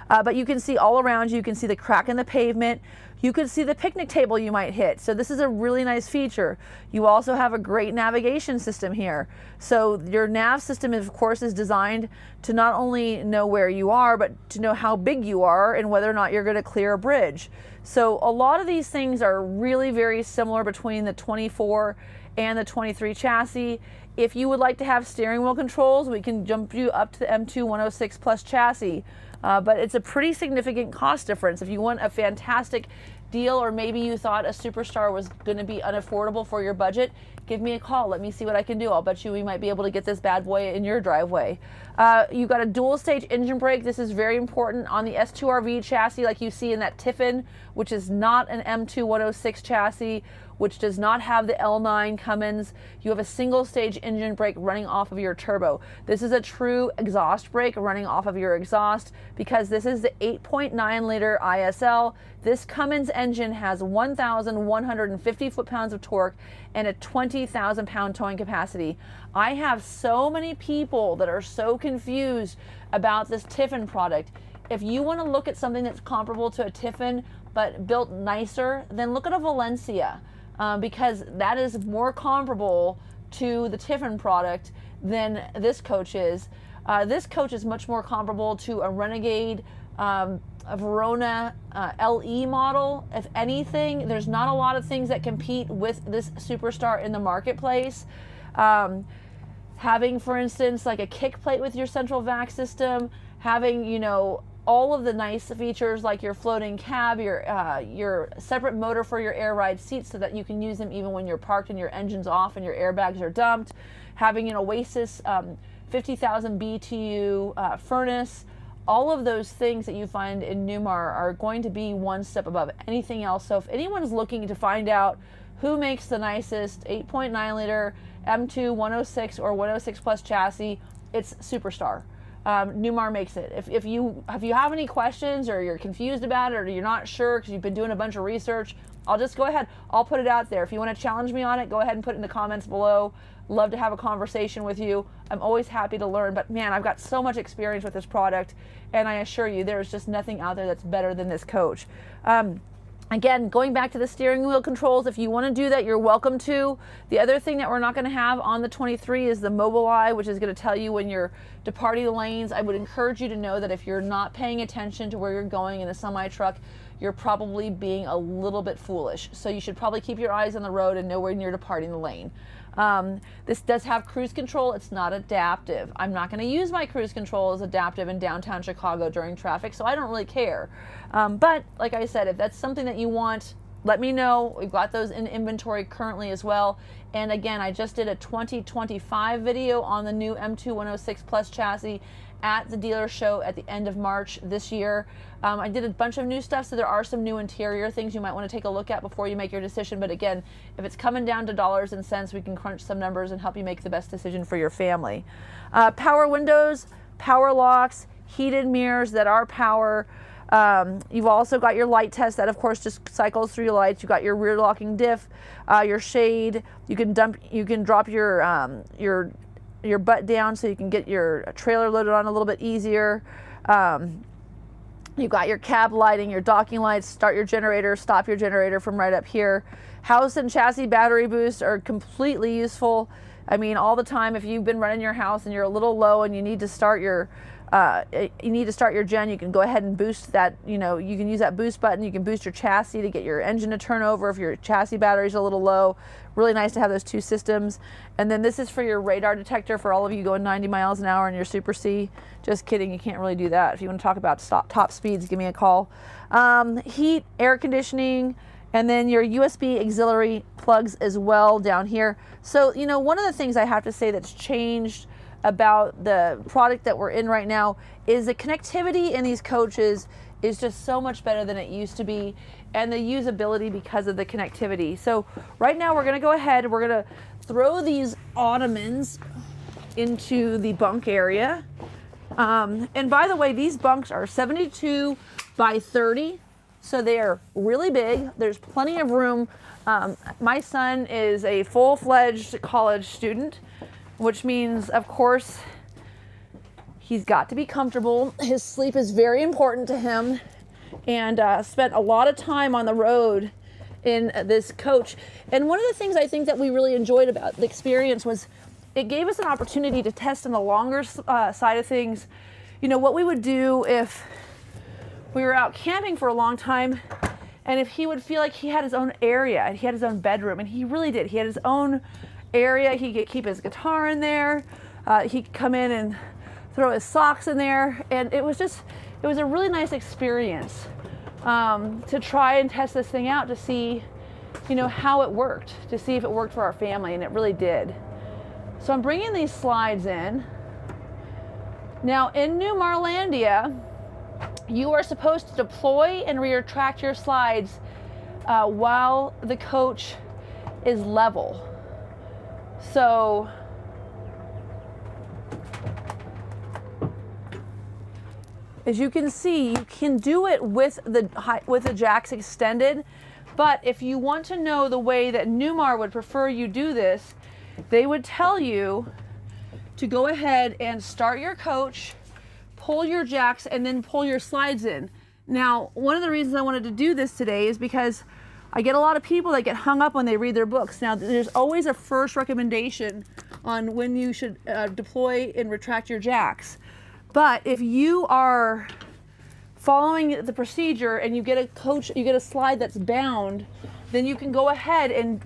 Speaker 1: But you can see all around you. You can see the crack in the pavement. You can see the picnic table you might hit. So this is a really nice feature. You also have a great navigation system here. So your nav system, of course, is designed to not only know where you are, but to know how big you are and whether or not you're going to clear a bridge. So a lot of these things are really very similar between the 24 and the 23 chassis. If you would like to have steering wheel controls, we can jump you up to the M2 106 Plus chassis. But it's a pretty significant cost difference. If you want a fantastic deal, or maybe you thought a Superstar was going to be unaffordable for your budget, give me a call. Let me see what I can do. I'll bet you we might be able to get this bad boy in your driveway. You've got a dual stage engine brake. This is very important on the S2RV chassis, like you see in that Tiffin, which is not an M2 106 chassis, which does not have the L9 Cummins. You have a single stage engine brake running off of your turbo. This is a true exhaust brake running off of your exhaust, because this is the 8.9 liter ISL. This Cummins engine has 1,150 foot-pounds of torque and a 20,000 pound towing capacity. I have so many people that are so confused about this Tiffin product. If you want to look at something that's comparable to a Tiffin but built nicer, then look at a Valencia. Because that is more comparable to the Tiffin product than this coach is. This coach is much more comparable to a Renegade, a Verona LE model. If anything, there's not a lot of things that compete with this Superstar in the marketplace. Having, for instance, like a kick plate with your central vac system, having, you know, all of the nice features like your floating cab, your separate motor for your air ride seats so that you can use them even when you're parked and your engine's off and your airbags are dumped, having an Oasis 50,000 BTU furnace. All of those things that you find in Newmar are going to be one step above anything else. So if anyone's looking to find out who makes the nicest 8.9 liter M2 106 or 106 Plus chassis, it's Superstar. Newmar makes it. If you have any questions, or you're confused about it, or you're not sure because you've been doing a bunch of research, I'll just go ahead. I'll put it out there. If you want to challenge me on it, go ahead and put it in the comments below. Love to have a conversation with you. I'm always happy to learn, but man, I've got so much experience with this product, and I assure you there's just nothing out there that's better than this coach. Again, going back to the steering wheel controls, if you want to do that, you're welcome to. The other thing that we're not going to have on the 23 is the Mobileye, which is going to tell you when you're departing the lanes. I would encourage you to know that if you're not paying attention to where you're going in a semi-truck, you're probably being a little bit foolish. So you should probably keep your eyes on the road and know when you're departing the lane. This does have cruise control. It's not adaptive. I'm not going to use my cruise control as adaptive in downtown Chicago during traffic, so I don't really care. But like I said, if that's something that you want, let me know. We've got those in inventory currently as well. And again, I just did a 2025 video on the new M2 106 Plus chassis at the dealer show at the end of March this year. I did a bunch of new stuff, so there are some new interior things you might want to take a look at before you make your decision. But again, if it's coming down to dollars and cents, we can crunch some numbers and help you make the best decision for your family. Power windows, power locks, heated mirrors that are power. You've also got your light test that of course just cycles through your lights. You've got your rear locking diff, your shade. You can drop your butt down so you can get your trailer loaded on a little bit easier. You've got your cab lighting, your docking lights, start your generator, stop your generator from right up here. House and chassis battery boosts are completely useful. I mean, all the time, if you've been running your house and you're a little low and you need to start your gen, you can go ahead and boost that. You know, you can use that boost button. You can boost your chassis to get your engine to turn over if your chassis battery's a little low. Really nice to have those two systems. And then this is for your radar detector for all of you going 90 miles an hour in your Super C. Just kidding, you can't really do that. If you want to talk about top speeds, give me a call. Heat, air conditioning, and then your USB auxiliary plugs as well down here. So, you know, one of the things I have to say that's changed about the product that we're in right now is the connectivity in these coaches is just so much better than it used to be, and the usability because of the connectivity. So right now we're gonna go ahead, we're gonna throw these ottomans into the bunk area. And by the way, these bunks are 72 by 30, so they are really big. There's plenty of room. My son is a full-fledged college student, which means, of course, he's got to be comfortable. His sleep is very important to him, and spent a lot of time on the road in this coach. And one of the things I think that we really enjoyed about the experience was it gave us an opportunity to test on the longer side of things, you know, what we would do if we were out camping for a long time, and if he would feel like he had his own area and he had his own bedroom, and he really did. He had his own area. He could keep his guitar in there. He could come in and throw his socks in there, and it was a really nice experience to try and test this thing out to see, you know, how it worked, to see if it worked for our family, and it really did. So I'm bringing these slides in. Now in Newmarlandia, you are supposed to deploy and retract your slides while the coach is level. So as you can see, you can do it with the jacks extended, but if you want to know the way that Newmar would prefer you do this, they would tell you to go ahead and start your coach, pull your jacks, and then pull your slides in. Now, one of the reasons I wanted to do this today is because I get a lot of people that get hung up when they read their books. Now, there's always a first recommendation on when you should deploy and retract your jacks. But if you are following the procedure and you get a slide that's bound, then you can go ahead and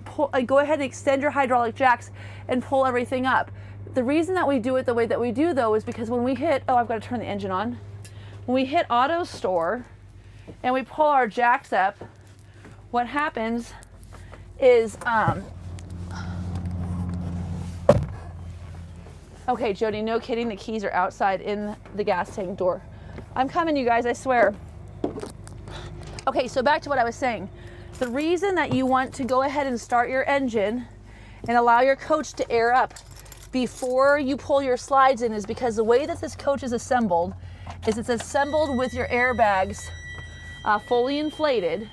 Speaker 1: extend your hydraulic jacks and pull everything up. The reason that we do it the way that we do, though, is because when we hit, I've got to turn the engine on. When we hit auto store and we pull our jacks up, what happens is, okay, Jody, no kidding, the keys are outside in the gas tank door. I'm coming, you guys, I swear. Okay, so back to what I was saying. The reason that you want to go ahead and start your engine and allow your coach to air up before you pull your slides in is because the way that this coach is assembled is it's assembled with your airbags fully inflated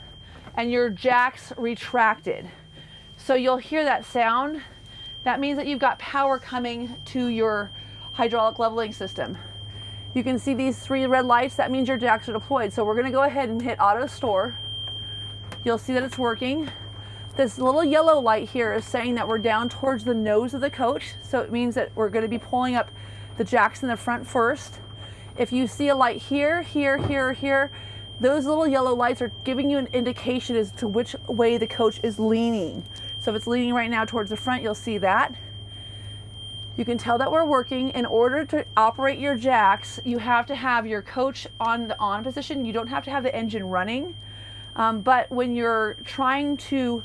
Speaker 1: and your jacks retracted. So you'll hear that sound. That means that you've got power coming to your hydraulic leveling system. You can see these 3 red lights. That means your jacks are deployed. So we're going to go ahead and hit auto store. You'll see that it's working. This little yellow light here is saying that we're down towards the nose of the coach. So it means that we're going to be pulling up the jacks in the front first. If you see a light here, here, here, here, those little yellow lights are giving you an indication as to which way the coach is leaning. So if it's leaning right now towards the front, you'll see that. You can tell that we're working. In order to operate your jacks, you have to have your coach on the on position. You don't have to have the engine running. But when you're trying to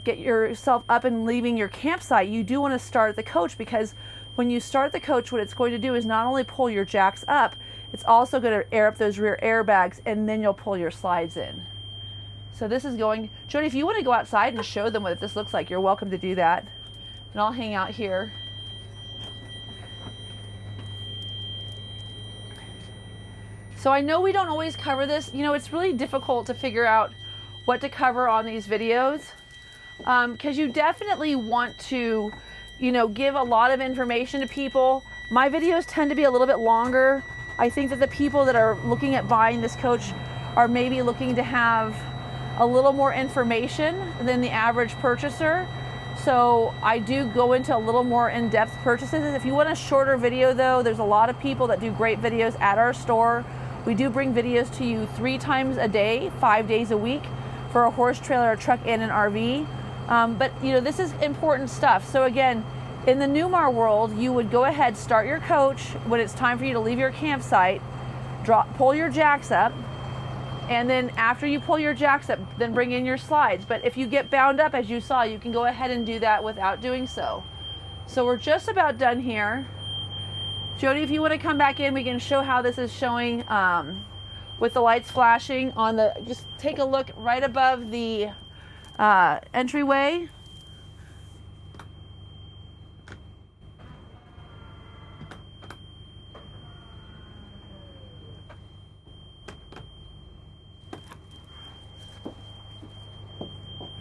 Speaker 1: get yourself up and leaving your campsite, you do want to start the coach, because when you start the coach, what it's going to do is not only pull your jacks up, it's also going to air up those rear airbags, and then you'll pull your slides in. So this is going, Jody, if you want to go outside and show them what this looks like, you're welcome to do that. And I'll hang out here. So I know we don't always cover this. You know, it's really difficult to figure out what to cover on these videos, because you definitely want to, you know, give a lot of information to people. My videos tend to be a little bit longer. I think that the people that are looking at buying this coach are maybe looking to have a little more information than the average purchaser. So I do go into a little more in-depth purchases. If you want a shorter video though, there's a lot of people that do great videos at our store. We do bring videos to you 3 times a day, 5 days a week for a horse trailer, a truck, and an RV. But you know, this is important stuff. So again, in the Newmar world, you would go ahead, start your coach when it's time for you to leave your campsite, pull your jacks up, and then after you pull your jacks up, then bring in your slides. But if you get bound up, as you saw, you can go ahead and do that without doing so. So we're just about done here. Jody, if you want to come back in, we can show how this is showing with the lights flashing on the, just take a look right above the entryway.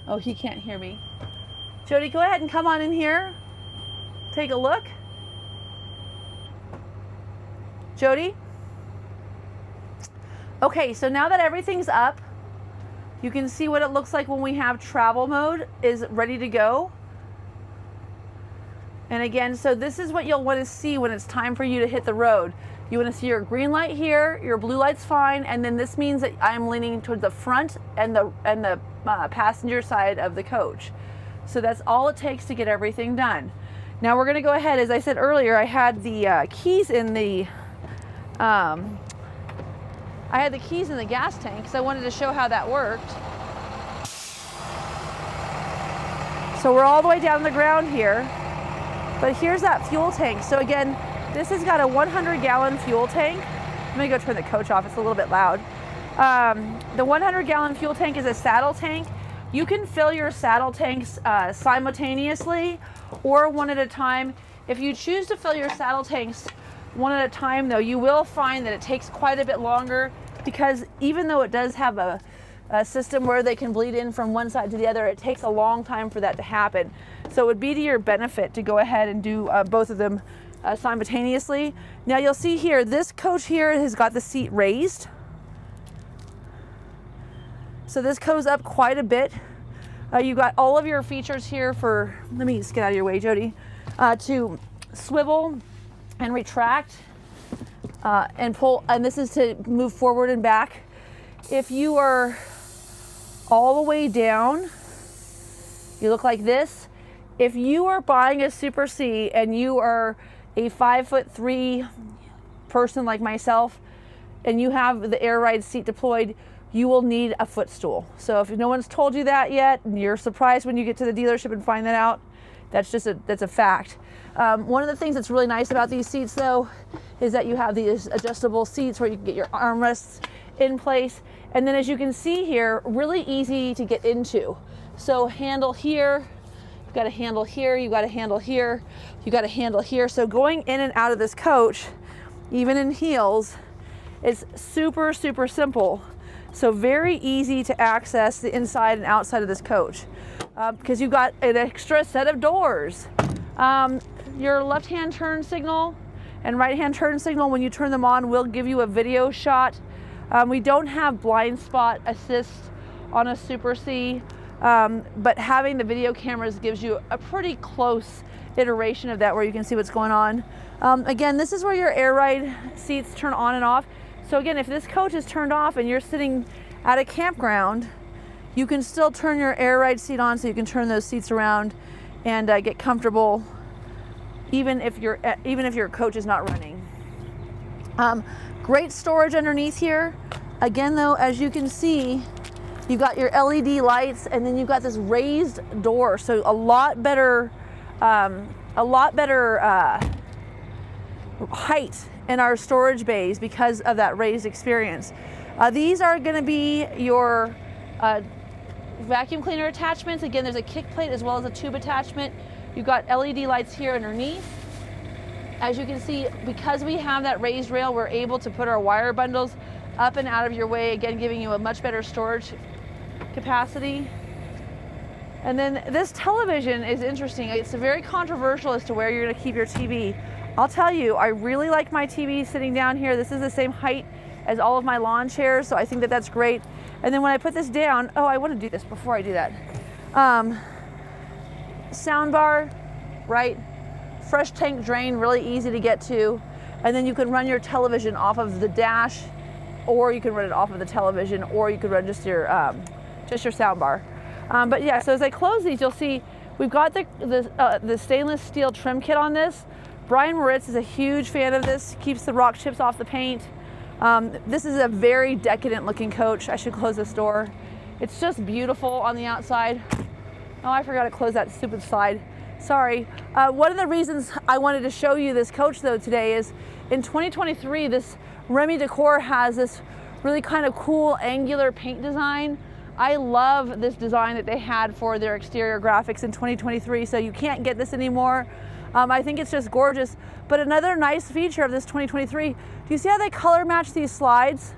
Speaker 1: Oh, he can't hear me. Jody, go ahead and come on in here. Take a look. Jody? Okay, so now that everything's up, you can see what it looks like when we have travel mode is ready to go. And again, so this is what you'll want to see when it's time for you to hit the road. You want to see your green light here, your blue light's fine, and then this means that I'm leaning towards the front and the passenger side of the coach. So that's all it takes to get everything done. Now we're going to go ahead. As I said earlier, I had the keys in the gas tank because I wanted to show how that worked. So we're all the way down the ground here, but here's that fuel tank. So again, this has got a 100-gallon fuel tank. I'm gonna go turn the coach off, it's a little bit loud. The 100-gallon fuel tank is a saddle tank. You can fill your saddle tanks simultaneously or one at a time. If you choose to fill your saddle tanks one at a time though, you will find that it takes quite a bit longer because even though it does have a system where they can bleed in from one side to the other, it takes a long time for that to happen. So it would be to your benefit to go ahead and do both of them simultaneously. Now you'll see here, this coach here has got the seat raised. So this goes up quite a bit. You've got all of your features here for, let me just get out of your way, Jody, to swivel and retract and pull, and this is to move forward and back. If you are all the way down, you look like this. If you are buying a Super C and you are a 5'3" person like myself and you have the air ride seat deployed, you will need a footstool. So if no one's told you that yet and you're surprised when you get to the dealership and find that out, that's a fact. One of the things that's really nice about these seats though is that you have these adjustable seats where you can get your armrests in place, and then as you can see here, really easy to get into. So handle here, you've got a handle here, you've got a handle here, you've got a handle here. So going in and out of this coach, even in heels, is super, super simple. So very easy to access the inside and outside of this coach because you've got an extra set of doors. Your left-hand turn signal and right-hand turn signal, when you turn them on, will give you a video shot. We don't have blind spot assist on a Super C, but having the video cameras gives you a pretty close iteration of that where you can see what's going on. Again, this is where your air ride seats turn on and off. So again, if this coach is turned off and you're sitting at a campground, you can still turn your air ride seat on so you can turn those seats around and get comfortable even if your coach is not running. Great storage underneath here. Again though, as you can see, you've got your LED lights and then you've got this raised door. So a lot better height in our storage bays because of that raised experience. These are going to be your vacuum cleaner attachments. Again, there's a kick plate as well as a tube attachment. You've got LED lights here underneath. As you can see, because we have that raised rail, we're able to put our wire bundles up and out of your way, again, giving you a much better storage capacity. And then this television is interesting. It's very controversial as to where you're gonna keep your TV. I'll tell you, I really like my TV sitting down here. This is the same height as all of my lawn chairs, so I think that that's great. And then when I put this down, oh, I wanna do this before I do that. Sound bar, right? Fresh tank drain, really easy to get to. And then you can run your television off of the dash, or you can run it off of the television, or you could run just your sound bar. But yeah, so as I close these, you'll see we've got the stainless steel trim kit on this. Brian Moritz is a huge fan of this, keeps the rock chips off the paint. This is a very decadent looking coach. I should close this door. It's just beautiful on the outside. Oh, I forgot to close that stupid slide. Sorry. One of the reasons I wanted to show you this coach though today is in 2023, this Remy Decor has this really kind of cool angular paint design. I love this design that they had for their exterior graphics in 2023, so you can't get this anymore. I think it's just gorgeous. But another nice feature of this 2023, do you see how they color match these slides?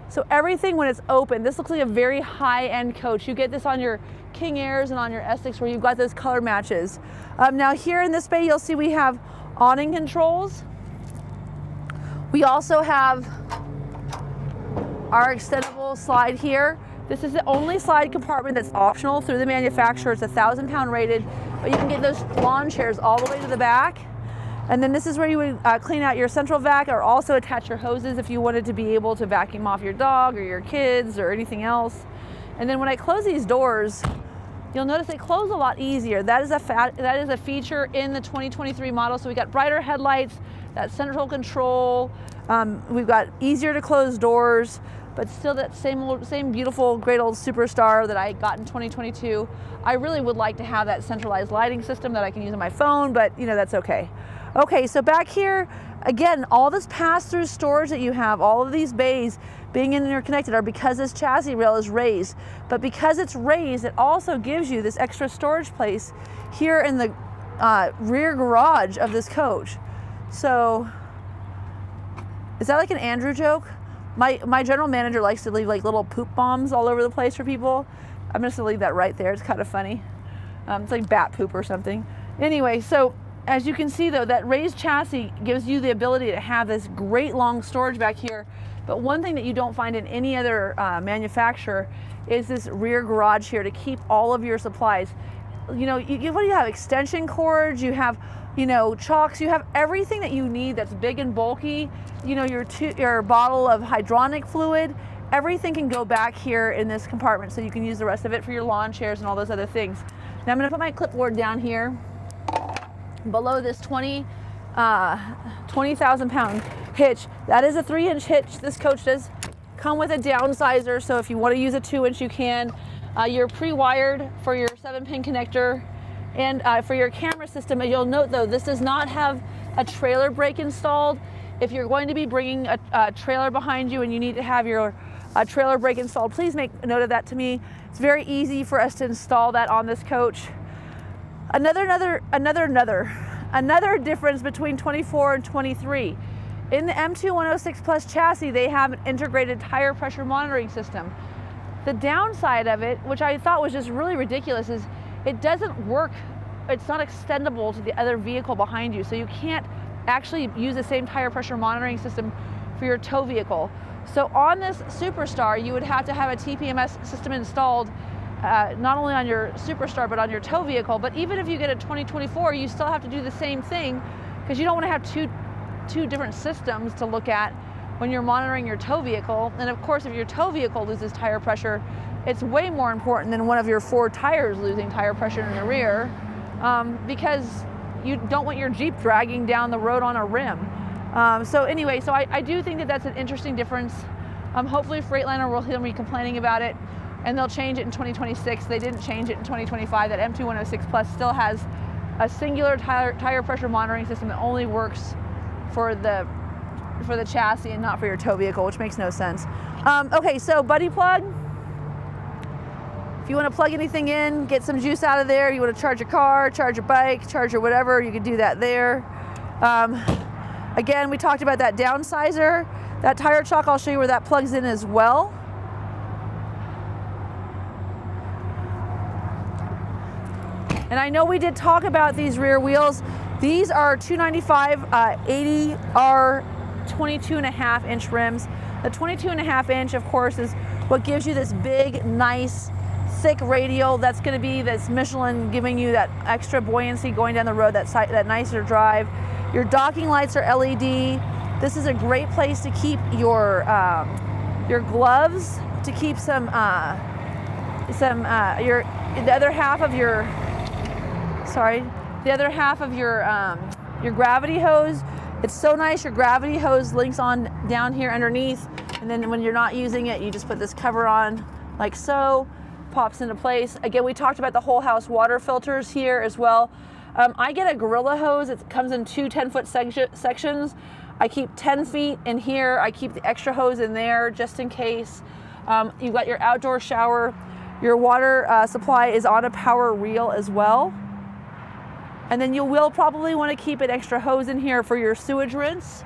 Speaker 1: So everything when it's open, this looks like a very high-end coach. You get this on your King Airs and on your Essex where you've got those color matches. Now here in this bay, you'll see we have awning controls. We also have our extendable slide here. This is the only slide compartment that's optional through the manufacturer. It's 1,000-pound rated, but you can get those lawn chairs all the way to the back. And then this is where you would clean out your central vac, or also attach your hoses if you wanted to be able to vacuum off your dog or your kids or anything else. And then when I close these doors, you'll notice they close a lot easier. That is a feature in the 2023 model. So we got brighter headlights, that central control. We've got easier to close doors, but still that same beautiful, great old Superstar that I got in 2022. I really would like to have that centralized lighting system that I can use on my phone, but you know, that's okay. Okay, so back here, again, all this pass-through storage that you have, all of these bays being interconnected are because this chassis rail is raised. But because it's raised, it also gives you this extra storage place here in the rear garage of this coach. So, is that like an Andrew joke? My general manager likes to leave like little poop bombs all over the place for people. I'm just gonna leave that right there. It's kind of funny. It's like bat poop or something. Anyway, so as you can see though, that raised chassis gives you the ability to have this great long storage back here. But one thing that you don't find in any other manufacturer is this rear garage here to keep all of your supplies. You know, what do you have? Extension cords, you have, you know, chocks, you have everything that you need that's big and bulky. You know, your bottle of hydronic fluid, everything can go back here in this compartment, so you can use the rest of it for your lawn chairs and all those other things. Now I'm gonna put my clipboard down here below this 20,000 pound hitch. That is a 3-inch hitch. This coach does come with a downsizer, so if you want to use a 2-inch, you can. You're pre-wired for your 7-pin connector, and for your camera system. You'll note though, this does not have a trailer brake installed. If you're going to be bringing a trailer behind you and you need to have your trailer brake installed, please make a note of that to me. It's very easy for us to install that on this coach. Another difference between 24 and 23. In the M2 106 Plus chassis, they have an integrated tire pressure monitoring system. The downside of it, which I thought was just really ridiculous, is it doesn't work. It's not extendable to the other vehicle behind you, so you can't actually use the same tire pressure monitoring system for your tow vehicle. So on this Superstar, you would have to have a TPMS system installed not only on your Superstar but on your tow vehicle. But even if you get a 2024, you still have to do the same thing, because you don't want to have two different systems to look at when you're monitoring your tow vehicle. And of course, if your tow vehicle loses tire pressure, it's way more important than one of your 4 tires losing tire pressure in the rear, because you don't want your Jeep dragging down the road on a rim. So anyway, so I do think that that's an interesting difference. Hopefully Freightliner will hear me complaining about it, and they'll change it in 2026. They didn't change it in 2025. That M2 106 Plus still has a singular tire pressure monitoring system that only works for the chassis and not for your tow vehicle, which makes no sense. Okay, so buddy plug. If you want to plug anything in, get some juice out of there, you want to charge your car, charge your bike, charge your whatever, you can do that there. Again, we talked about that downsizer. That tire chalk, I'll show you where that plugs in as well. And I know we did talk about these rear wheels. These are 295 80R 22.5-inch rims. The 22.5-inch, of course, is what gives you this big, nice, thick radial. That's going to be this Michelin, giving you that extra buoyancy going down the road, that nicer drive. Your docking lights are LED. This is a great place to keep your gloves, to keep the other half of your your gravity hose. It's so nice. Your gravity hose links on down here underneath, and then when you're not using it, you just put this cover on like so, pops into place. Again, we talked about the whole house water filters here as well. I get a Gorilla hose. It comes in two 10-foot sections. I keep 10 feet in here. I keep the extra hose in there just in case. You've got your outdoor shower. Your water supply is on a power reel as well. And then you will probably want to keep an extra hose in here for your sewage rinse.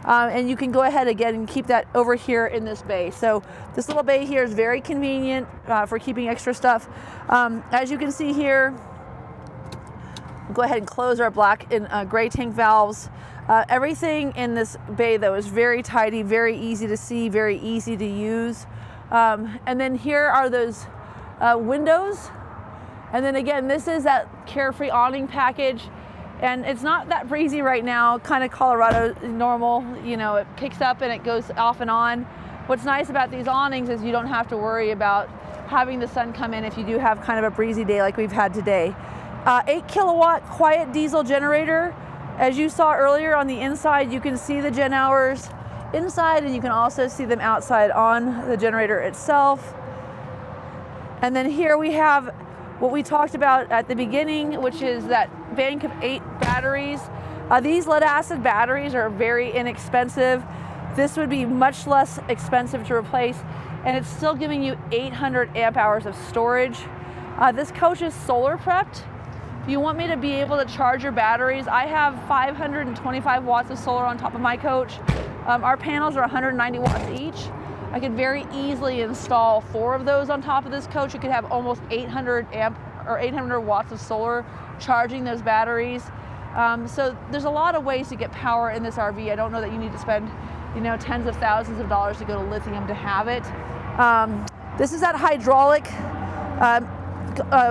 Speaker 1: And you can go ahead again and keep that over here in this bay. So this little bay here is very convenient for keeping extra stuff. As you can see here, we'll go ahead and close our black and gray tank valves. Everything in this bay though is very tidy, very easy to see, very easy to use. And then here are those windows. And then again, this is that Carefree awning package. And it's not that breezy right now, kind of Colorado normal, you know, it kicks up and it goes off and on. What's nice about these awnings is you don't have to worry about having the sun come in if you do have kind of a breezy day like we've had today. 8 kilowatt quiet diesel generator. As you saw earlier on the inside, you can see the gen hours inside, and you can also see them outside on the generator itself. And then here we have what we talked about at the beginning, which is that bank of 8 batteries. These lead acid batteries are very inexpensive. This would be much less expensive to replace, and it's still giving you 800 amp hours of storage. This coach is solar prepped. If you want me to be able to charge your batteries, I have 525 watts of solar on top of my coach. Our panels are 190 watts each. I could very easily install 4 of those on top of this coach. You could have almost 800 watts of solar charging those batteries. So there's a lot of ways to get power in this RV. I don't know that you need to spend, you know, tens of thousands of dollars to go to lithium to have it. This is that hydraulic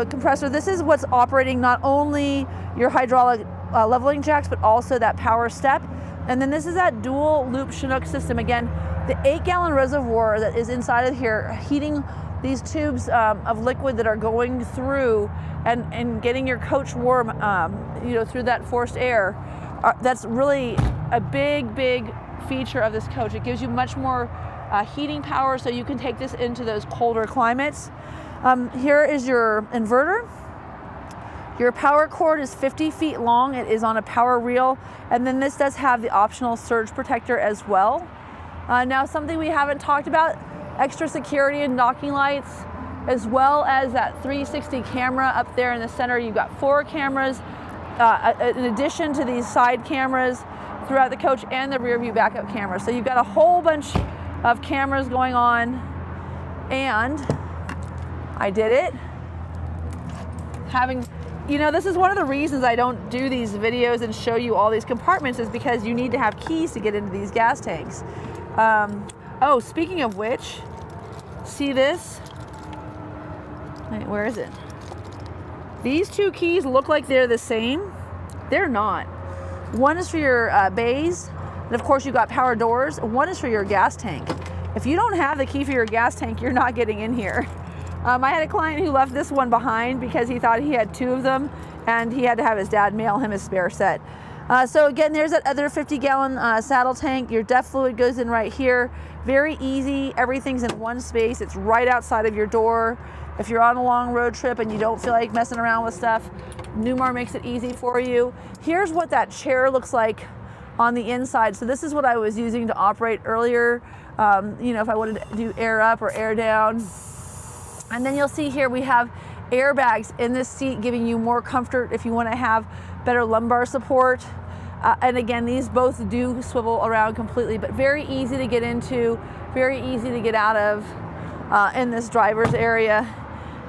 Speaker 1: compressor. This is what's operating not only your hydraulic leveling jacks, but also that power step. And then this is that dual loop Chinook system. Again, the 8-gallon reservoir that is inside of here, heating these tubes of liquid that are going through and getting your coach warm, you know, through that forced air. That's really a big feature of this coach. It gives you much more heating power, so you can take this into those colder climates. Here is your inverter. Your power cord is 50 feet long. It is on a power reel. And then this does have the optional surge protector as well. Now, something we haven't talked about, extra security and docking lights, as well as that 360 camera up there in the center. You've got 4 cameras in addition to these side cameras throughout the coach and the rear view backup camera. So you've got a whole bunch of cameras going on, and I did it. You know, this is one of the reasons I don't do these videos and show you all these compartments, is because you need to have keys to get into these gas tanks. Oh, speaking of which, see this? Wait, where is it? These 2 keys look like they're the same. They're not. One is for your bays, and of course you've got power doors. One is for your gas tank. If you don't have the key for your gas tank, you're not getting in here. I had a client who left this one behind because he thought he had 2 of them, and he had to have his dad mail him his spare set. So again, there's that other 50-gallon saddle tank. Your DEF fluid goes in right here. Very easy. Everything's in one space. It's right outside of your door. If you're on a long road trip and you don't feel like messing around with stuff, Newmar makes it easy for you. Here's what that chair looks like on the inside. So this is what I was using to operate earlier. You know, if I wanted to do air up or air down. And then you'll see here we have airbags in this seat, giving you more comfort if you want to have better lumbar support. And again, these both do swivel around completely, but very easy to get into, very easy to get out of in this driver's area.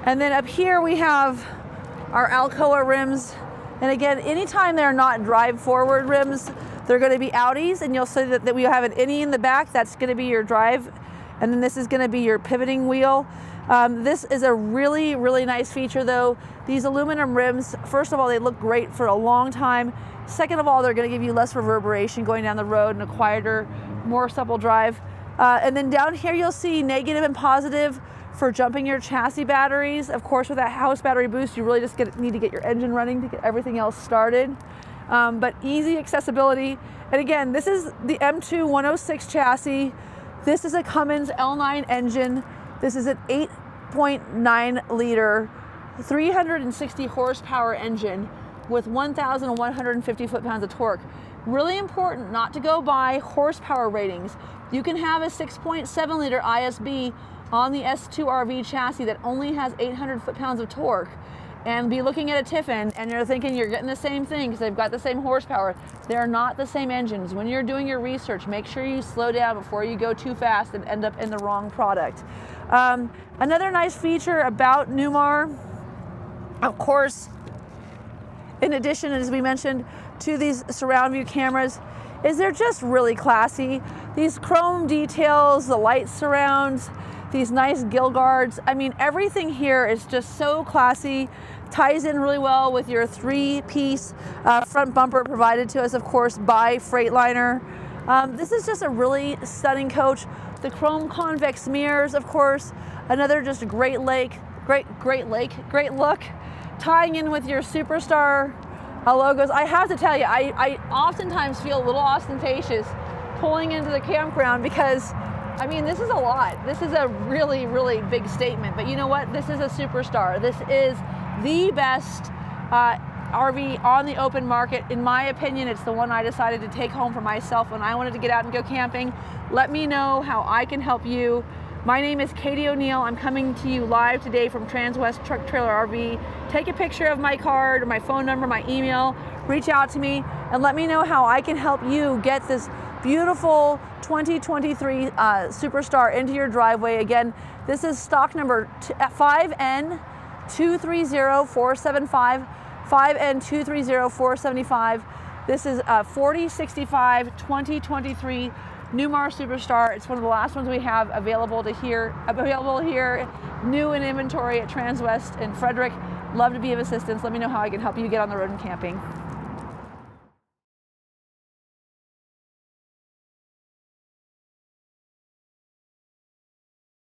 Speaker 1: And then up here we have our Alcoa rims. And again, anytime they're not drive forward rims, they're going to be outies, and you'll see that we have an innie in the back. That's going to be your drive, and then this is going to be your pivoting wheel. This is a really, really nice feature though. These aluminum rims, first of all, they look great for a long time. Second of all, they're going to give you less reverberation going down the road and a quieter, more supple drive. And then down here you'll see negative and positive for jumping your chassis batteries. Of course, with that house battery boost, you really just need to get your engine running to get everything else started. But easy accessibility. And again, this is the M2 106 chassis. This is a Cummins L9 engine. This is an 8.9 liter, 360 horsepower engine with 1,150 foot-pounds of torque. Really important not to go by horsepower ratings. You can have a 6.7 liter ISB on the S2 RV chassis that only has 800 foot-pounds of torque and be looking at a Tiffin and you're thinking you're getting the same thing because they've got the same horsepower. They're not the same engines. When you're doing your research, make sure you slow down before you go too fast and end up in the wrong product. Another nice feature about Newmar, of course, in addition, as we mentioned, to these surround view cameras, is they're just really classy. These chrome details, the light surrounds, these nice gill guards. I mean, everything here is just so classy, ties in really well with your 3-piece front bumper provided to us, of course, by Freightliner. This is just a really stunning coach. The chrome convex mirrors, of course, another just great look, tying in with your Superstar logos. I have to tell you, I oftentimes feel a little ostentatious pulling into the campground because, I mean, this is a lot. This is a really, really big statement, but you know what? This is a Superstar. This is the best RV on the open market. In my opinion, it's the one I decided to take home for myself when I wanted to get out and go camping. Let me know how I can help you. My name is Katie O'Neill. I'm coming to you live today from Transwest Truck Trailer RV. Take a picture of my card, my phone number, my email, reach out to me and let me know how I can help you get this beautiful 2023 Superstar into your driveway. Again, this is stock number 5N230475, 5N230475. This is 4065 2023 Newmar Superstar. It's one of the last ones we have available here, new in inventory at Transwest in Frederick. Love to be of assistance. Let me know how I can help you get on the road and camping.